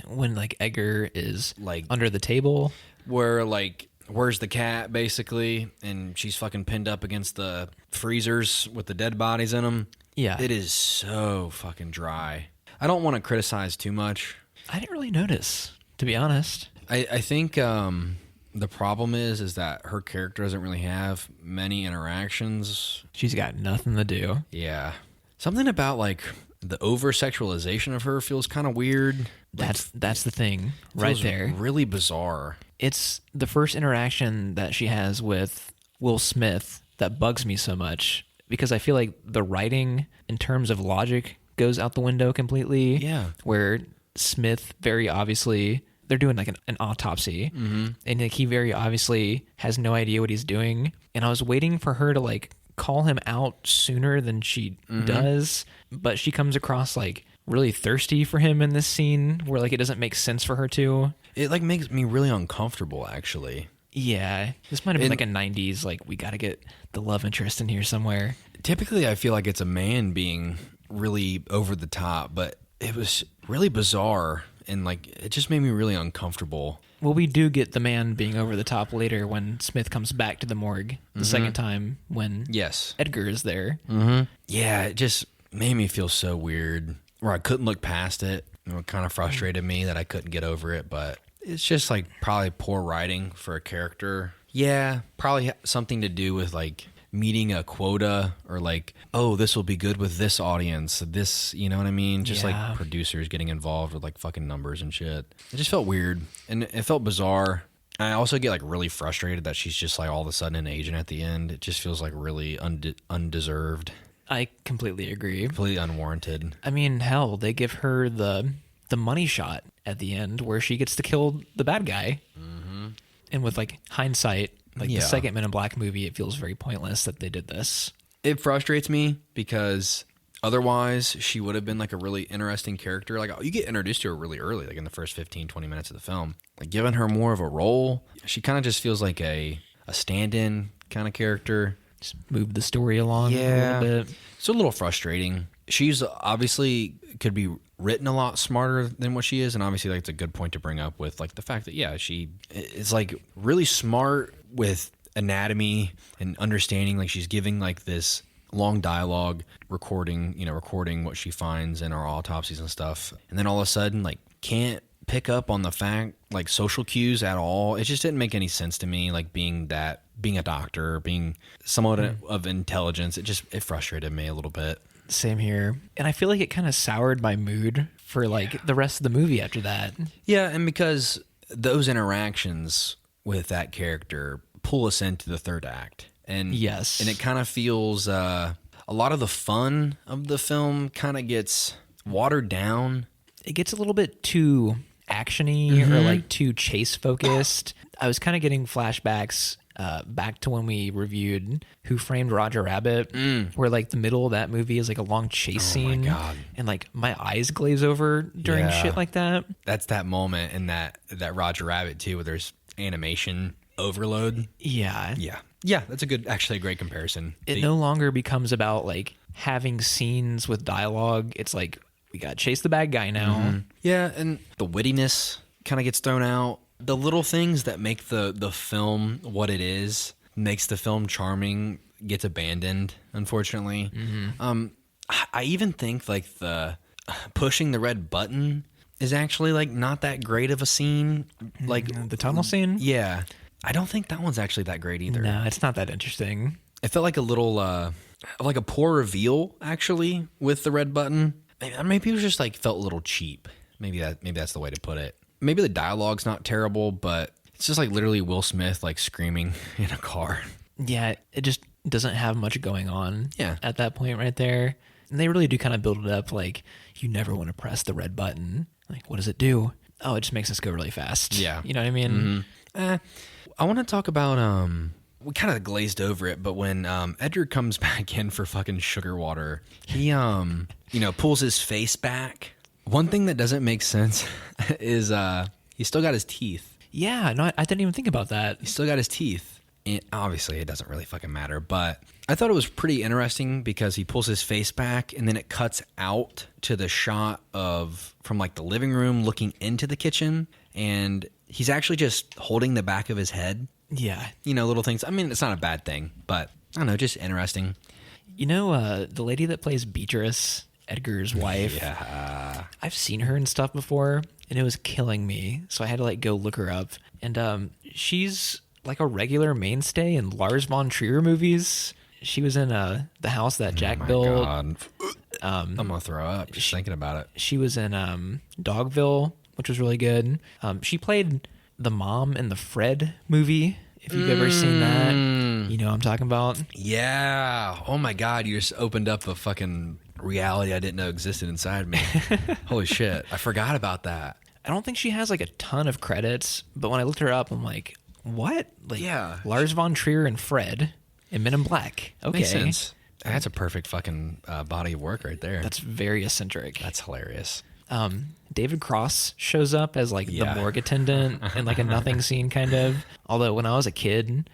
When like Edgar is Like under the table. where like where's the cat basically, and she's fucking pinned up against the freezers with the dead bodies in them. Yeah. It is so fucking dry. I don't want to criticize too much. I didn't really notice, to be honest. I think the problem is that her character doesn't really have many interactions. She's got nothing to do. Yeah. Something about like the over-sexualization of her feels kind of weird. That's the thing right Feels there. really bizarre. It's the first interaction that she has with Will Smith that bugs me so much because I feel like the writing in terms of logic goes out the window completely. Yeah. Where Smith very obviously, they're doing like an autopsy and like he very obviously has no idea what he's doing. And I was waiting for her to like call him out sooner than she does, but she comes across like really thirsty for him in this scene where like it doesn't make sense for her to. It like makes me really uncomfortable actually. Yeah, this might have been like a 90s, like, we got to get the love interest in here somewhere. Typically, I feel like it's a man being really over the top, but it was really bizarre, and, like, it just made me really uncomfortable. Well, we do get the man being over the top later when Smith comes back to the morgue the second time when Edgar is there. Mm-hmm. Yeah, it just made me feel so weird, where I couldn't look past it. It kind of frustrated me that I couldn't get over it, but it's just like probably poor writing for a character. Yeah, probably something to do with like meeting a quota, or like, oh, this will be good with this audience, this, you know what I mean? Just like producers getting involved with like fucking numbers and shit. It just felt weird, and it felt bizarre. I also get like really frustrated that she's just like all of a sudden an agent at the end. It just feels like really undeserved. I completely agree. Completely unwarranted. I mean, hell, they give her the money shot at the end where she gets to kill the bad guy. Mm-hmm. And with like hindsight, like the second Men in Black movie, it feels very pointless that they did this. It frustrates me because otherwise she would have been like a really interesting character. Like, you get introduced to her really early, like in the first 15, 20 minutes of the film. Like, giving her more of a role, she kind of just feels like a stand-in kind of character. Just move the story along a little bit. It's a little frustrating. She's obviously could be written a lot smarter than what she is, and obviously like it's a good point to bring up with like the fact that she is like really smart with anatomy and understanding. Like, she's giving like this long dialogue, recording what she finds in our autopsies and stuff, and then all of a sudden like can't pick up on the fact, like, social cues at all. It just didn't make any sense to me, like being a doctor, being somewhat of intelligence. It frustrated me a little bit. Same here. And I feel like it kind of soured my mood for like the rest of the movie after that. Yeah, and because those interactions with that character pull us into the third act. And and it kind of feels a lot of the fun of the film kind of gets watered down. It gets a little bit too action-y or like too chase focused. I was kind of getting flashbacks back to when we reviewed Who Framed Roger Rabbit, where like the middle of that movie is like a long chase scene. My God. And like my eyes glaze over during shit like that. That's that moment in that Roger Rabbit too, where there's animation overload. Yeah, that's actually a great comparison. It no longer becomes about like having scenes with dialogue. It's like, we got to chase the bad guy now. Yeah, and the wittiness kind of gets thrown out. The little things that make the film what it is, makes the film charming, gets abandoned, unfortunately. I even think like the pushing the red button is actually like not that great of a scene. Like the tunnel scene? Yeah. I don't think that one's actually that great either. No, it's not that interesting. It felt like a little like a poor reveal actually with the red button. Maybe it was just like felt a little cheap. Maybe that's the way to put it. Maybe the dialogue's not terrible, but it's just like literally Will Smith like screaming in a car. Yeah, it just doesn't have much going on at that point right there. And they really do kind of build it up like, you never want to press the red button. Like, what does it do? Oh, it just makes us go really fast. Yeah. You know what I mean? I want to talk about, we kind of glazed over it, but when Edgar comes back in for fucking sugar water, he, pulls his face back. One thing that doesn't make sense is he's still got his teeth. Yeah, no, I didn't even think about that. He's still got his teeth. And obviously, it doesn't really fucking matter, but I thought it was pretty interesting because he pulls his face back and then it cuts out to the shot from like the living room looking into the kitchen, and he's actually just holding the back of his head. Yeah. Little things. I mean, it's not a bad thing, but I don't know, just interesting. The lady that plays Beatrice, Edgar's wife. Yeah. I've seen her and stuff before, and it was killing me. So I had to like go look her up. And she's like a regular mainstay in Lars von Trier movies. She was in The House That Jack Built. God. I'm gonna throw up just thinking about it. She was in Dogville, which was really good. She played the mom in the Fred movie. If you've ever seen that, you know what I'm talking about. Yeah. Oh my God, you just opened up a fucking reality I didn't know existed inside me. Holy shit, I forgot about that. I don't think she has like a ton of credits, but when I looked her up, I'm like, what? Like, yeah, Lars von Trier and Fred in Men in Black. Okay. Makes sense. That's a perfect fucking body of work right there. That's very eccentric. That's hilarious. David Cross shows up as like the morgue attendant in like a nothing scene kind of. Although when I was a kid,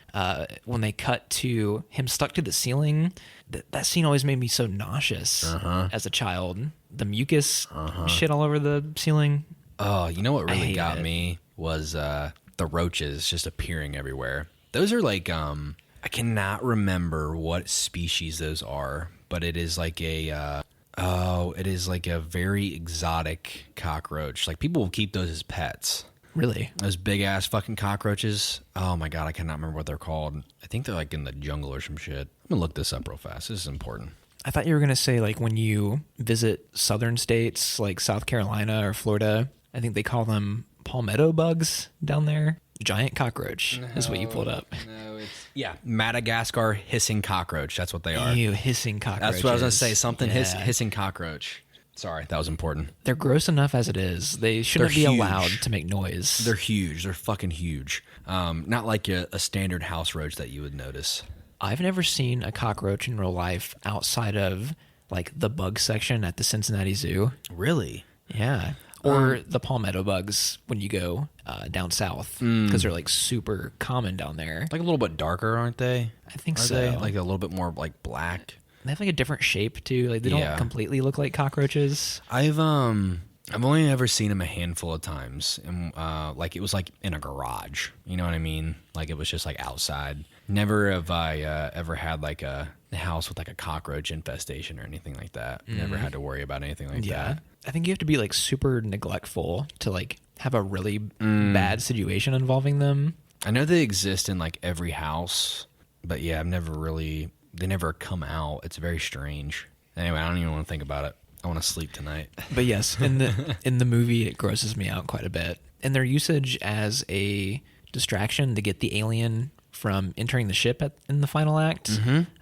when they cut to him stuck to the ceiling, that scene always made me so nauseous as a child. The mucus shit all over the ceiling. Oh, you know what really got it. me was the roaches just appearing everywhere. Those are like I cannot remember what species those are, but it is like a it is like a very exotic cockroach. Like people will keep those as pets. Really? Those big ass fucking cockroaches. Oh my god, I cannot remember what they're called. I think they're like in the jungle or some shit. I'm gonna look this up real fast. This is important. I thought you were going to say like when you visit southern states like South Carolina or Florida, I think they call them palmetto bugs down there. Giant cockroach is what you pulled up. No, it's Madagascar hissing cockroach. That's what they are. Ew, hissing cockroaches. That's what I was gonna say. Something Yeah. hissing cockroach. Sorry, that was important. They're gross enough as it is. They shouldn't They're be huge. allowed to make noise. They're huge. They're fucking huge. Not like a standard house roach that you would notice. I've never seen a cockroach in real life outside of like the bug section at the Cincinnati Zoo. Really? Yeah. Or the palmetto bugs when you go down south because they're like super common down there. Like a little bit darker, aren't they? I think Are so. they? Like a little bit more like black. They have like a different shape too. Like they Yeah. don't completely look like cockroaches. I've only ever seen them a handful of times, and like it was like in a garage. You know what I mean? Like it was just like outside. Never have I ever had like a house with like a cockroach infestation or anything like that. Never had to worry about anything like that. I think you have to be like super neglectful to like have a really bad situation involving them. I know they exist in like every house, but yeah, they never come out. It's very strange. Anyway, I don't even want to think about it. I want to sleep tonight. But yes, in the movie, it grosses me out quite a bit. And their usage as a distraction to get the alien from entering the ship in the final act,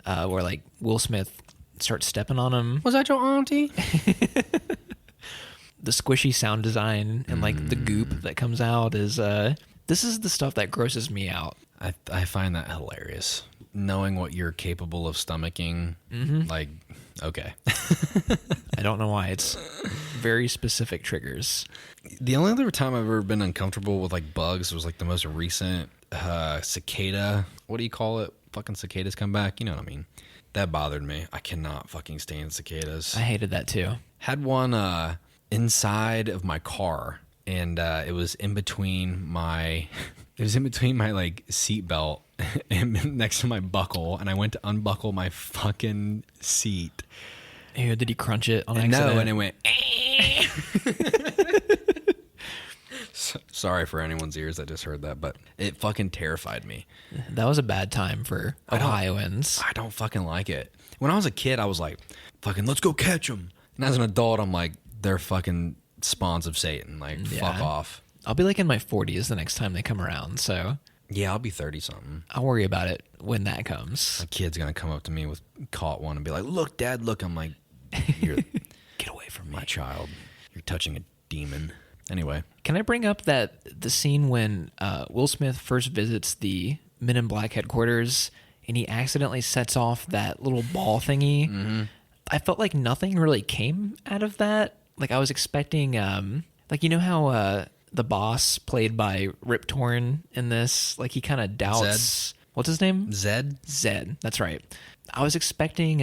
where like Will Smith starts stepping on him. Was that your auntie? The squishy sound design and like the goop that comes out is this is the stuff that grosses me out. I find that hilarious. Knowing what you're capable of stomaching, like, okay. I don't know why. It's very specific triggers. The only other time I've ever been uncomfortable with like bugs was like the most recent cicada. What do you call it? Fucking cicadas come back. You know what I mean? That bothered me. I cannot fucking stand cicadas. I hated that too. Had one inside of my car, and it was in between my like seat belt and next to my buckle, and I went to unbuckle my fucking seat. Ew, did he crunch it on And accident? no, and it went. Sorry for anyone's ears that just heard that, but it fucking terrified me. That was a bad time for Ohioans. I don't fucking like it. When I was a kid, I was like, fucking, let's go catch them. And as an adult, I'm like, they're fucking spawns of Satan. Like, fuck off. I'll be like in my 40s the next time they come around, so Yeah, I'll be 30-something. I'll worry about it when that comes. My kid's going to come up to me with caught one and be like, look, Dad, look. I'm like, you're Get away from me. my child. You're touching a demon. Anyway. Can I bring up that the scene when Will Smith first visits the Men in Black headquarters and he accidentally sets off that little ball thingy? I felt like nothing really came out of that. Like I was expecting, like you know how the boss played by Rip Torn in this, like he kind of doubts. Zed? What's his name? Zed? Zed. That's right. I was expecting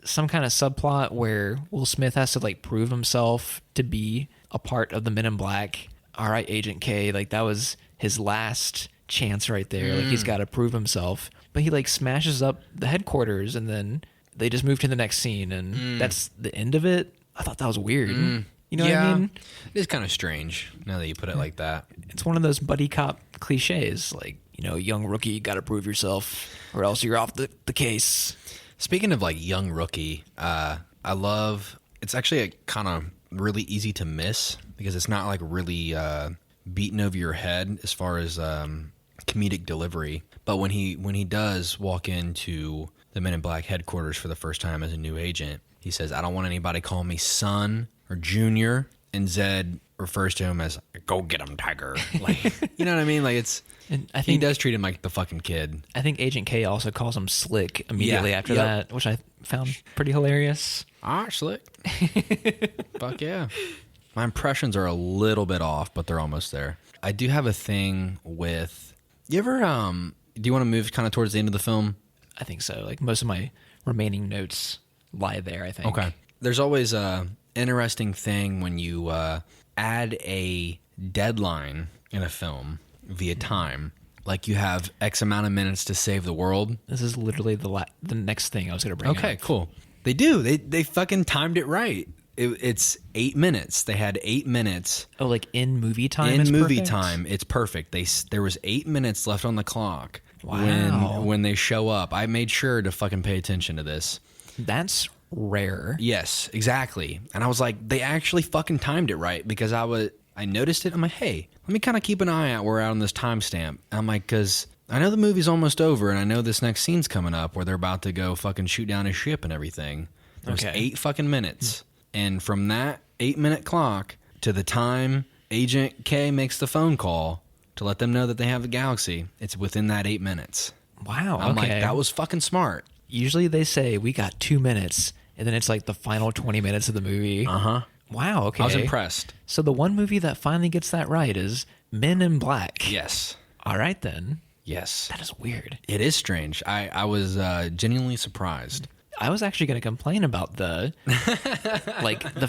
some kind of subplot where Will Smith has to like prove himself to be a part of the Men in Black. All right, Agent K, like that was his last chance right there. Like he's got to prove himself. But he like smashes up the headquarters and then they just move to the next scene and that's the end of it. I thought that was weird. You know what I mean? It is kind of strange now that you put it like that. It's one of those buddy cop cliches, like, you know, young rookie, got to prove yourself or else you're off the case. Speaking of like young rookie, I love, it's actually a kind of really easy to miss because it's not like really beaten over your head as far as comedic delivery. But when he does walk into the Men in Black headquarters for the first time as a new agent, he says, I don't want anybody calling me son or junior. And Zed refers to him as, go get him, Tiger. Like, you know what I mean? Like it's, And I he think does treat him like the fucking kid. I think Agent K also calls him Slick immediately after yep. that, which I found pretty hilarious. All right, Slick. Fuck yeah. My impressions are a little bit off, but they're almost there. I do have a thing with, you ever, do you want to move kind of towards the end of the film? I think so. Like most of my remaining notes lie there, I think. Okay. There's always a interesting thing when you add a deadline in a film via time, like you have X amount of minutes to save the world. This is literally the next thing I was going to bring up. Okay, cool. They do. They fucking timed it right. It's 8 minutes. They had 8 minutes. Oh, like in movie time? In it's movie perfect? time, it's perfect. There was 8 minutes left on the clock. Wow. When they show up. I made sure to fucking pay attention to this. That's rare. Yes, exactly. And I was like, they actually fucking timed it right, because I noticed it. I'm like, hey, let me kind of keep an eye out where we're at on this timestamp. I'm like, because I know the movie's almost over, and I know this next scene's coming up where they're about to go fucking shoot down his ship and everything. There's 8 fucking minutes. And from that 8-minute clock to the time Agent K makes the phone call to let them know that they have the galaxy, it's within that 8 minutes. Wow. I'm like, okay. that was fucking smart. Usually they say we got 2 minutes, and then it's like the final 20 minutes of the movie. Uh-huh. Wow, okay. I was impressed. So the one movie that finally gets that right is Men in Black. Yes. All right, then. Yes. That is weird. It is strange. I was genuinely surprised. I was actually going to complain about the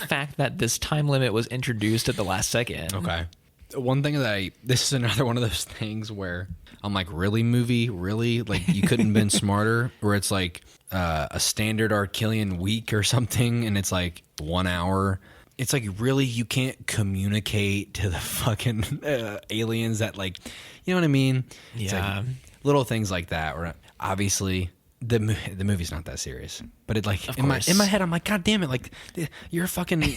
fact that this time limit was introduced at the last second. Okay. One thing this is another one of those things where I'm like, really, movie? Really? Like, you couldn't have been smarter? Where it's like a standard Archelian week or something, and it's like 1 hour. It's like, really, you can't communicate to the fucking aliens that, like, you know what I mean? It's Yeah. like little things like that, where obviously the movie's not that serious. But it, like, in my head, I'm like, God damn it, like, you're fucking...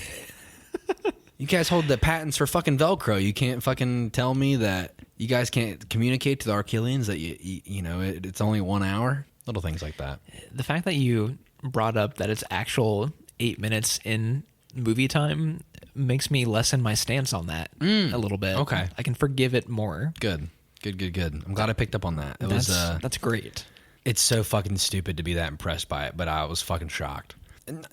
You guys hold the patents for fucking Velcro. You can't fucking tell me that you guys can't communicate to the Archelians that you know it's only 1 hour. Little things like that. The fact that you brought up that it's actual 8 minutes in movie time makes me lessen my stance on that a little bit. Okay. I can forgive it more. Good. I'm glad I picked up on that. That's great. It's so fucking stupid to be that impressed by it, but I was fucking shocked.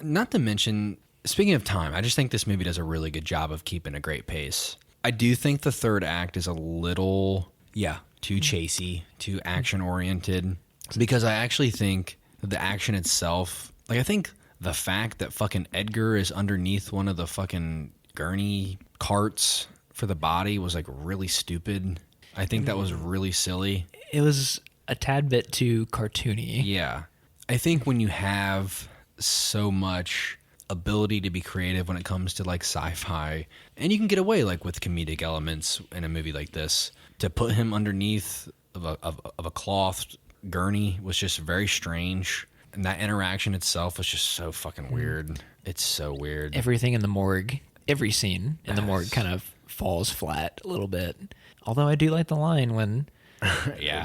Not to mention, speaking of time, I just think this movie does a really good job of keeping a great pace. I do think the third act is a little, too chasey, too action-oriented, because I actually think the action itself, like, I think the fact that fucking Edgar is underneath one of the fucking gurney carts for the body was, like, really stupid. I think that was really silly. It was a tad bit too cartoony. Yeah. I think when you have so much ability to be creative when it comes to, like, sci-fi, and you can get away, like, with comedic elements in a movie like this, to put him underneath of a cloth gurney was just very strange, and that interaction itself was just so fucking weird. It's so weird. Everything in the morgue, every scene in the morgue kind of falls flat a little bit. Although I do like the line when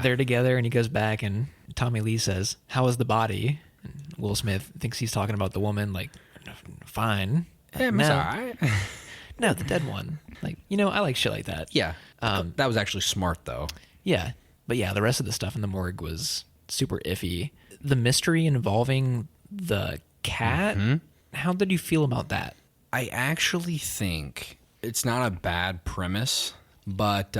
they're together and he goes back and Tommy Lee says, "How is the body?" And Will Smith thinks he's talking about the woman, like, fine. Yeah, it's all right. No, the dead one. Like, I like shit like that. Yeah. That was actually smart, though. Yeah. But yeah, the rest of the stuff in the morgue was super iffy. The mystery involving the cat, how did you feel about that? I actually think it's not a bad premise, but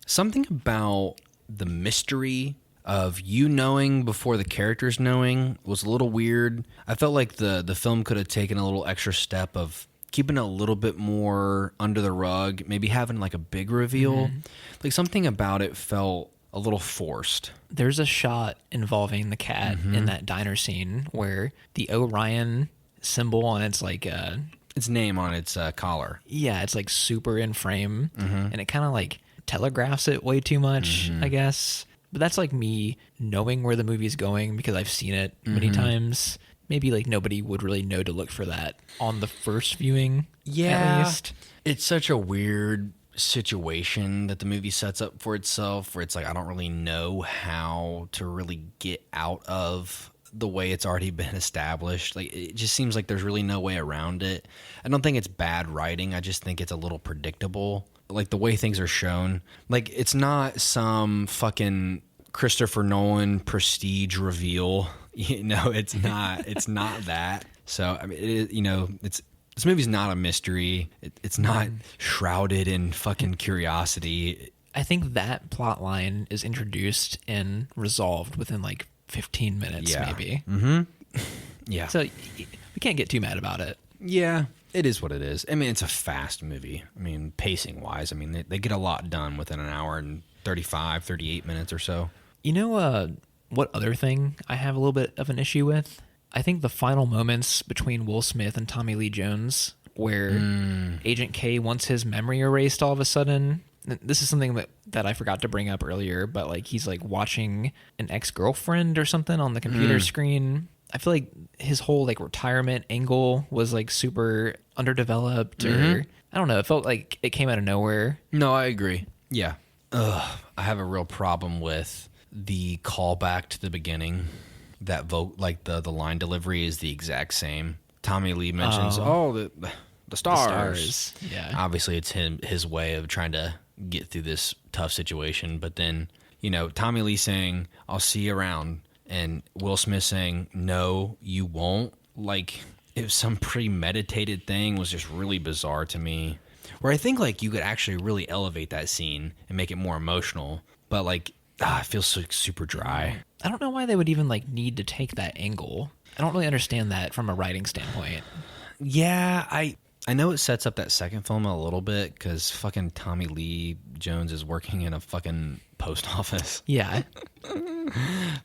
something about the mystery of you knowing before the characters knowing was a little weird. I felt like the film could have taken a little extra step of keeping it a little bit more under the rug, maybe having, like, a big reveal. Like, something about it felt a little forced. There's a shot involving the cat in that diner scene where the Orion symbol on its, like, its name on its collar. Yeah, it's, like, super in frame, and it kind of, like, telegraphs it way too much, I guess. But that's, like, me knowing where the movie's going because I've seen it many times. Maybe, like, nobody would really know to look for that on the first viewing, at least. It's such a weird situation that the movie sets up for itself, where it's like, I don't really know how to really get out of the way it's already been established. Like, it just seems like there's really no way around it. I don't think it's bad writing. I just think it's a little predictable. Like, the way things are shown. Like, it's not some fucking Christopher Nolan prestige reveal. It's not. It's not that. So, I mean, this movie's not a mystery. It's not shrouded in fucking curiosity. I think that plot line is introduced and resolved within, like, 15 minutes, maybe. Yeah. So we can't get too mad about it. Yeah. It is what it is. I mean, it's a fast movie. I mean, pacing-wise, I mean, they get a lot done within an hour and 35, 38 minutes or so. You know what other thing I have a little bit of an issue with? I think the final moments between Will Smith and Tommy Lee Jones, where Agent K wants his memory erased all of a sudden. This is something that I forgot to bring up earlier, but like he's like watching an ex-girlfriend or something on the computer screen. I feel like his whole like retirement angle was like super underdeveloped, or I don't know. It felt like it came out of nowhere. No, I agree. Yeah. I have a real problem with the callback to the beginning. That vote, like the line delivery is the exact same. Tommy Lee mentions, the stars. Yeah. Obviously, it's his way of trying to get through this tough situation. But then, Tommy Lee saying, "I'll see you around," and Will Smith saying, "No, you won't." Like, it was some premeditated thing. Was just really bizarre to me. Where I think like you could actually really elevate that scene and make it more emotional, but like, it feels so super dry. I don't know why they would even like need to take that angle. I don't really understand that from a writing standpoint. Yeah, I know it sets up that second film a little bit because fucking Tommy Lee Jones is working in a fucking post office. Yeah.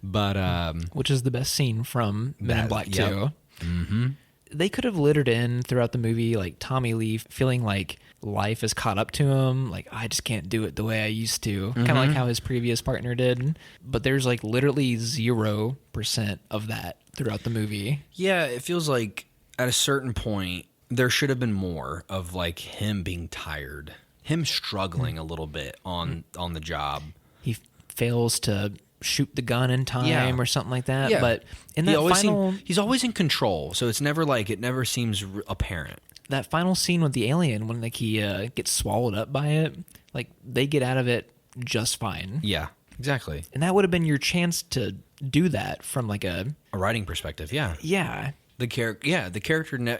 But which is the best scene from Men in Black 2. Yep. Mm-hmm. They could have littered in throughout the movie like Tommy Lee feeling like life has caught up to him, like I just can't do it the way I used to, kind of like how his previous partner did. But there's like literally 0% of that throughout the movie. Yeah, it feels like at a certain point there should have been more of like him being tired, him struggling a little bit on the job. He fails to shoot the gun in time or something like that. Yeah. But in that he's always in control, so it's never like it never seems apparent. That final scene with the alien when like he gets swallowed up by it, like they get out of it just fine. Yeah, exactly. And that would have been your chance to do that from like a writing perspective. Yeah. The character,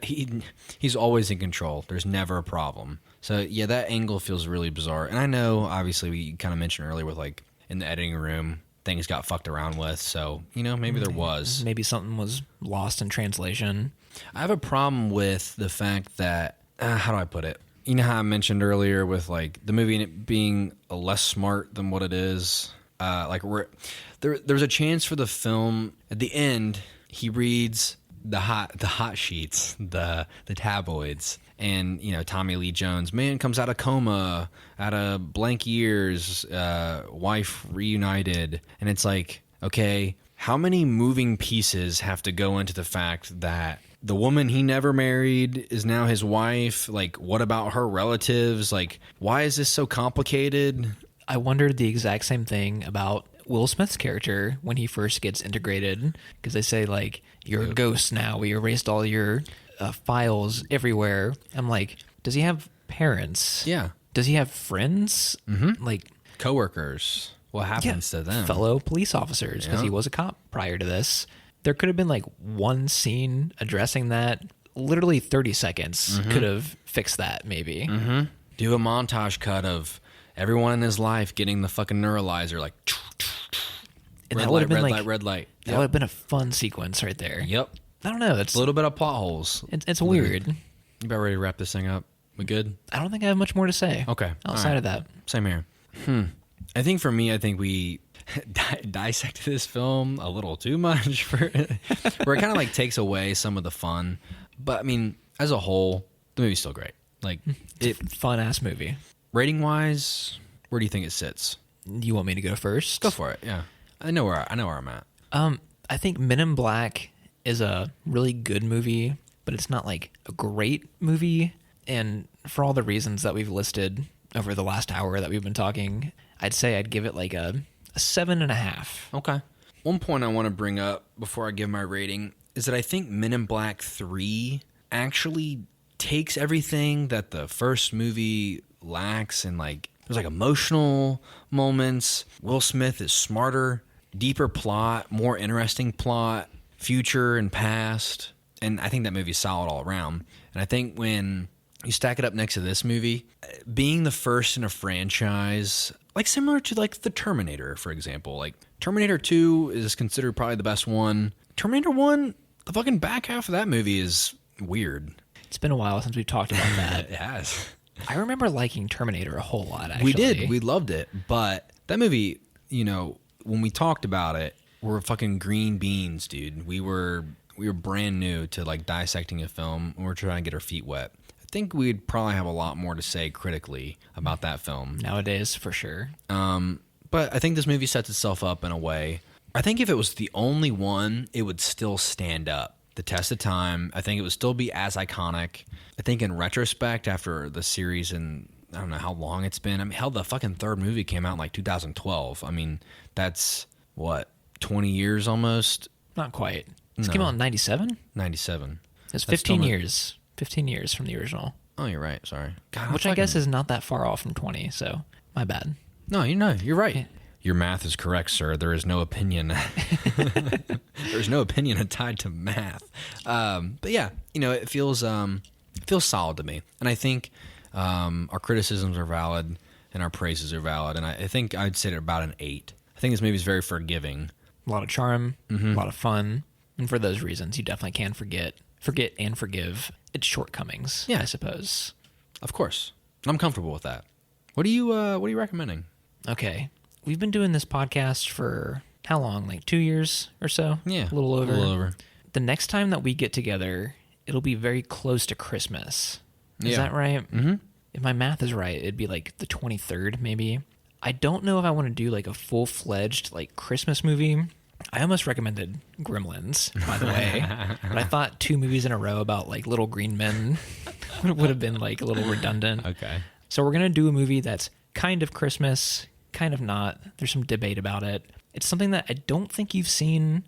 he's always in control. There's never a problem. So yeah, that angle feels really bizarre. And I know, obviously, we kind of mentioned earlier with like in the editing room, things got fucked around with. So maybe there was. Maybe something was lost in translation. I have a problem with the fact that, how do I put it? You know how I mentioned earlier with like the movie and it being less smart than what it is? There's a chance for the film at the end. He reads the hot sheets, the tabloids, and Tommy Lee Jones, man comes out of coma, out of blank years, wife reunited, and it's like, okay, how many moving pieces have to go into the fact that the woman he never married is now his wife? Like, what about her relatives? Like, why is this so complicated? I wondered the exact same thing about Will Smith's character when he first gets integrated, because they say like, you're a ghost now, we erased all your files everywhere. I'm like, does he have parents? Yeah. Does he have friends? Like coworkers? What happens to them? Fellow police officers, because he was a cop prior to this. There could have been like one scene addressing that. Literally 30 seconds could have fixed that, maybe. Do a montage cut of everyone in his life getting the fucking neuralyzer, like and red that would have been red like light, red light. That would have been a fun sequence right there. Yep. I don't know. It's a little bit of plot holes. It's weird. You about ready to wrap this thing up? We good? I don't think I have much more to say. Okay. Outside of that. Same here. I think for me, we dissected this film a little too much where it kind of like takes away some of the fun. But I mean, as a whole, the movie's still great. Like, it's a fun ass movie. Rating wise, where do you think it sits? You want me to go first? Go for it. Yeah, I know where I'm at. I think Men in Black is a really good movie, but it's not like a great movie. And for all the reasons that we've listed over the last hour that we've been talking, I'd say I'd give it like a 7.5. Okay. One point I want to bring up before I give my rating is that I think Men in Black 3 actually takes everything that the first movie lacks, and like there's like emotional moments. Will Smith is smarter, deeper plot, more interesting plot, future and past, and I think that movie's solid all around. And I think when you stack it up next to this movie, being the first in a franchise, like similar to like the Terminator, for example, like Terminator 2 is considered probably the best one. Terminator 1, the fucking back half of that movie is weird. It's been a while since we've talked about that. It has. I remember liking Terminator a whole lot, actually. We did. We loved it. But that movie, you know, when we talked about it, we're fucking green beans, dude. We were brand new to like dissecting a film. We were trying to get our feet wet. I think we'd probably have a lot more to say critically about that film. Nowadays, for sure. But I think this movie sets itself up in a way. I think if it was the only one, it would still stand up the test of time. I think it would still be as iconic. I think in retrospect, after the series, and I don't know how long it's been. I mean, hell, the fucking third movie came out in like 2012. I mean, that's what, 20 years almost? Not quite. This came out in 97? 97. It's 15 years. 15 years from the original. Oh, you're right. Sorry. God, which I guess is not that far off from 20, so my bad. No, you're right. Yeah. Your math is correct, sir. There is no opinion. There's no opinion tied to math. But yeah, you know, it feels solid to me. And I think our criticisms are valid and our praises are valid. And I think I'd say it about an 8. I think this movie is very forgiving. A lot of charm, a lot of fun. And for those reasons, you definitely can forget and forgive its shortcomings, I suppose. Of course. I'm comfortable with that. What are you recommending? Okay. We've been doing this podcast for how long? Like 2 years or so? Yeah. A little over. The The next time that we get together, it'll be very close to Christmas. Is that right? Mm-hmm. If my math is right, it'd be like the 23rd, maybe. I don't know if I want to do like a full-fledged like Christmas movie. I almost recommended Gremlins, by the way. But I thought 2 movies in a row about like little green men would have been like a little redundant. Okay. So we're going to do a movie that's kind of Christmas, kind of not. There's some debate about it. It's something that I don't think you've seen.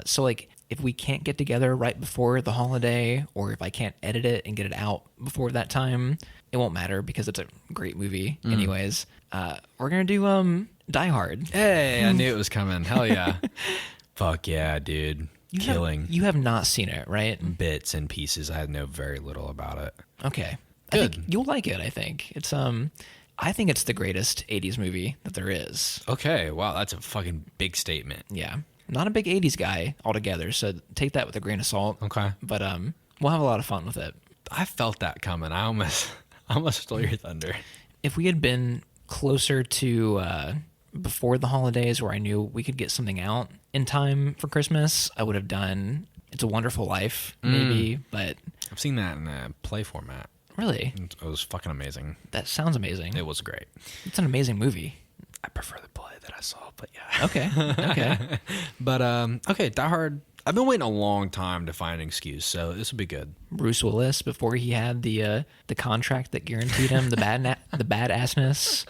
So like if we can't get together right before the holiday, or if I can't edit it and get it out before that time, it won't matter because it's a great movie anyways. We're going to do Die Hard. Hey, I knew it was coming. Hell yeah. Fuck yeah, dude. Killing. You have not seen it, right? Bits and pieces. I know very little about it. Okay. Good. I think you'll like it, I think. It's I think it's the greatest 80s movie that there is. Okay, wow, that's a fucking big statement. Yeah. Not a big 80s guy altogether, so take that with a grain of salt. Okay. But we'll have a lot of fun with it. I felt that coming. I almost stole your thunder. If we had been closer to before the holidays, where I knew we could get something out in time for Christmas, I would have done It's a Wonderful Life, maybe, but... I've seen that in a play format. Really? It was fucking amazing. That sounds amazing. It was great. It's an amazing movie. I prefer the play that I saw, but yeah. Okay. But, okay, Die Hard. I've been waiting a long time to find an excuse, so this will be good. Bruce Willis, before he had the contract that guaranteed him the badassness.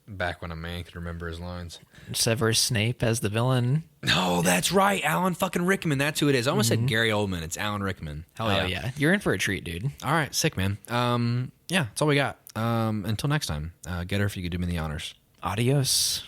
Back when a man could remember his lines. Severus Snape as the villain. No, that's right. Alan fucking Rickman. That's who it is. I almost said Gary Oldman. It's Alan Rickman. Hell yeah. Oh, yeah. You're in for a treat, dude. All right. Sick, man. Yeah, that's all we got. Until next time. Getter, if you could do me the honors. Adios.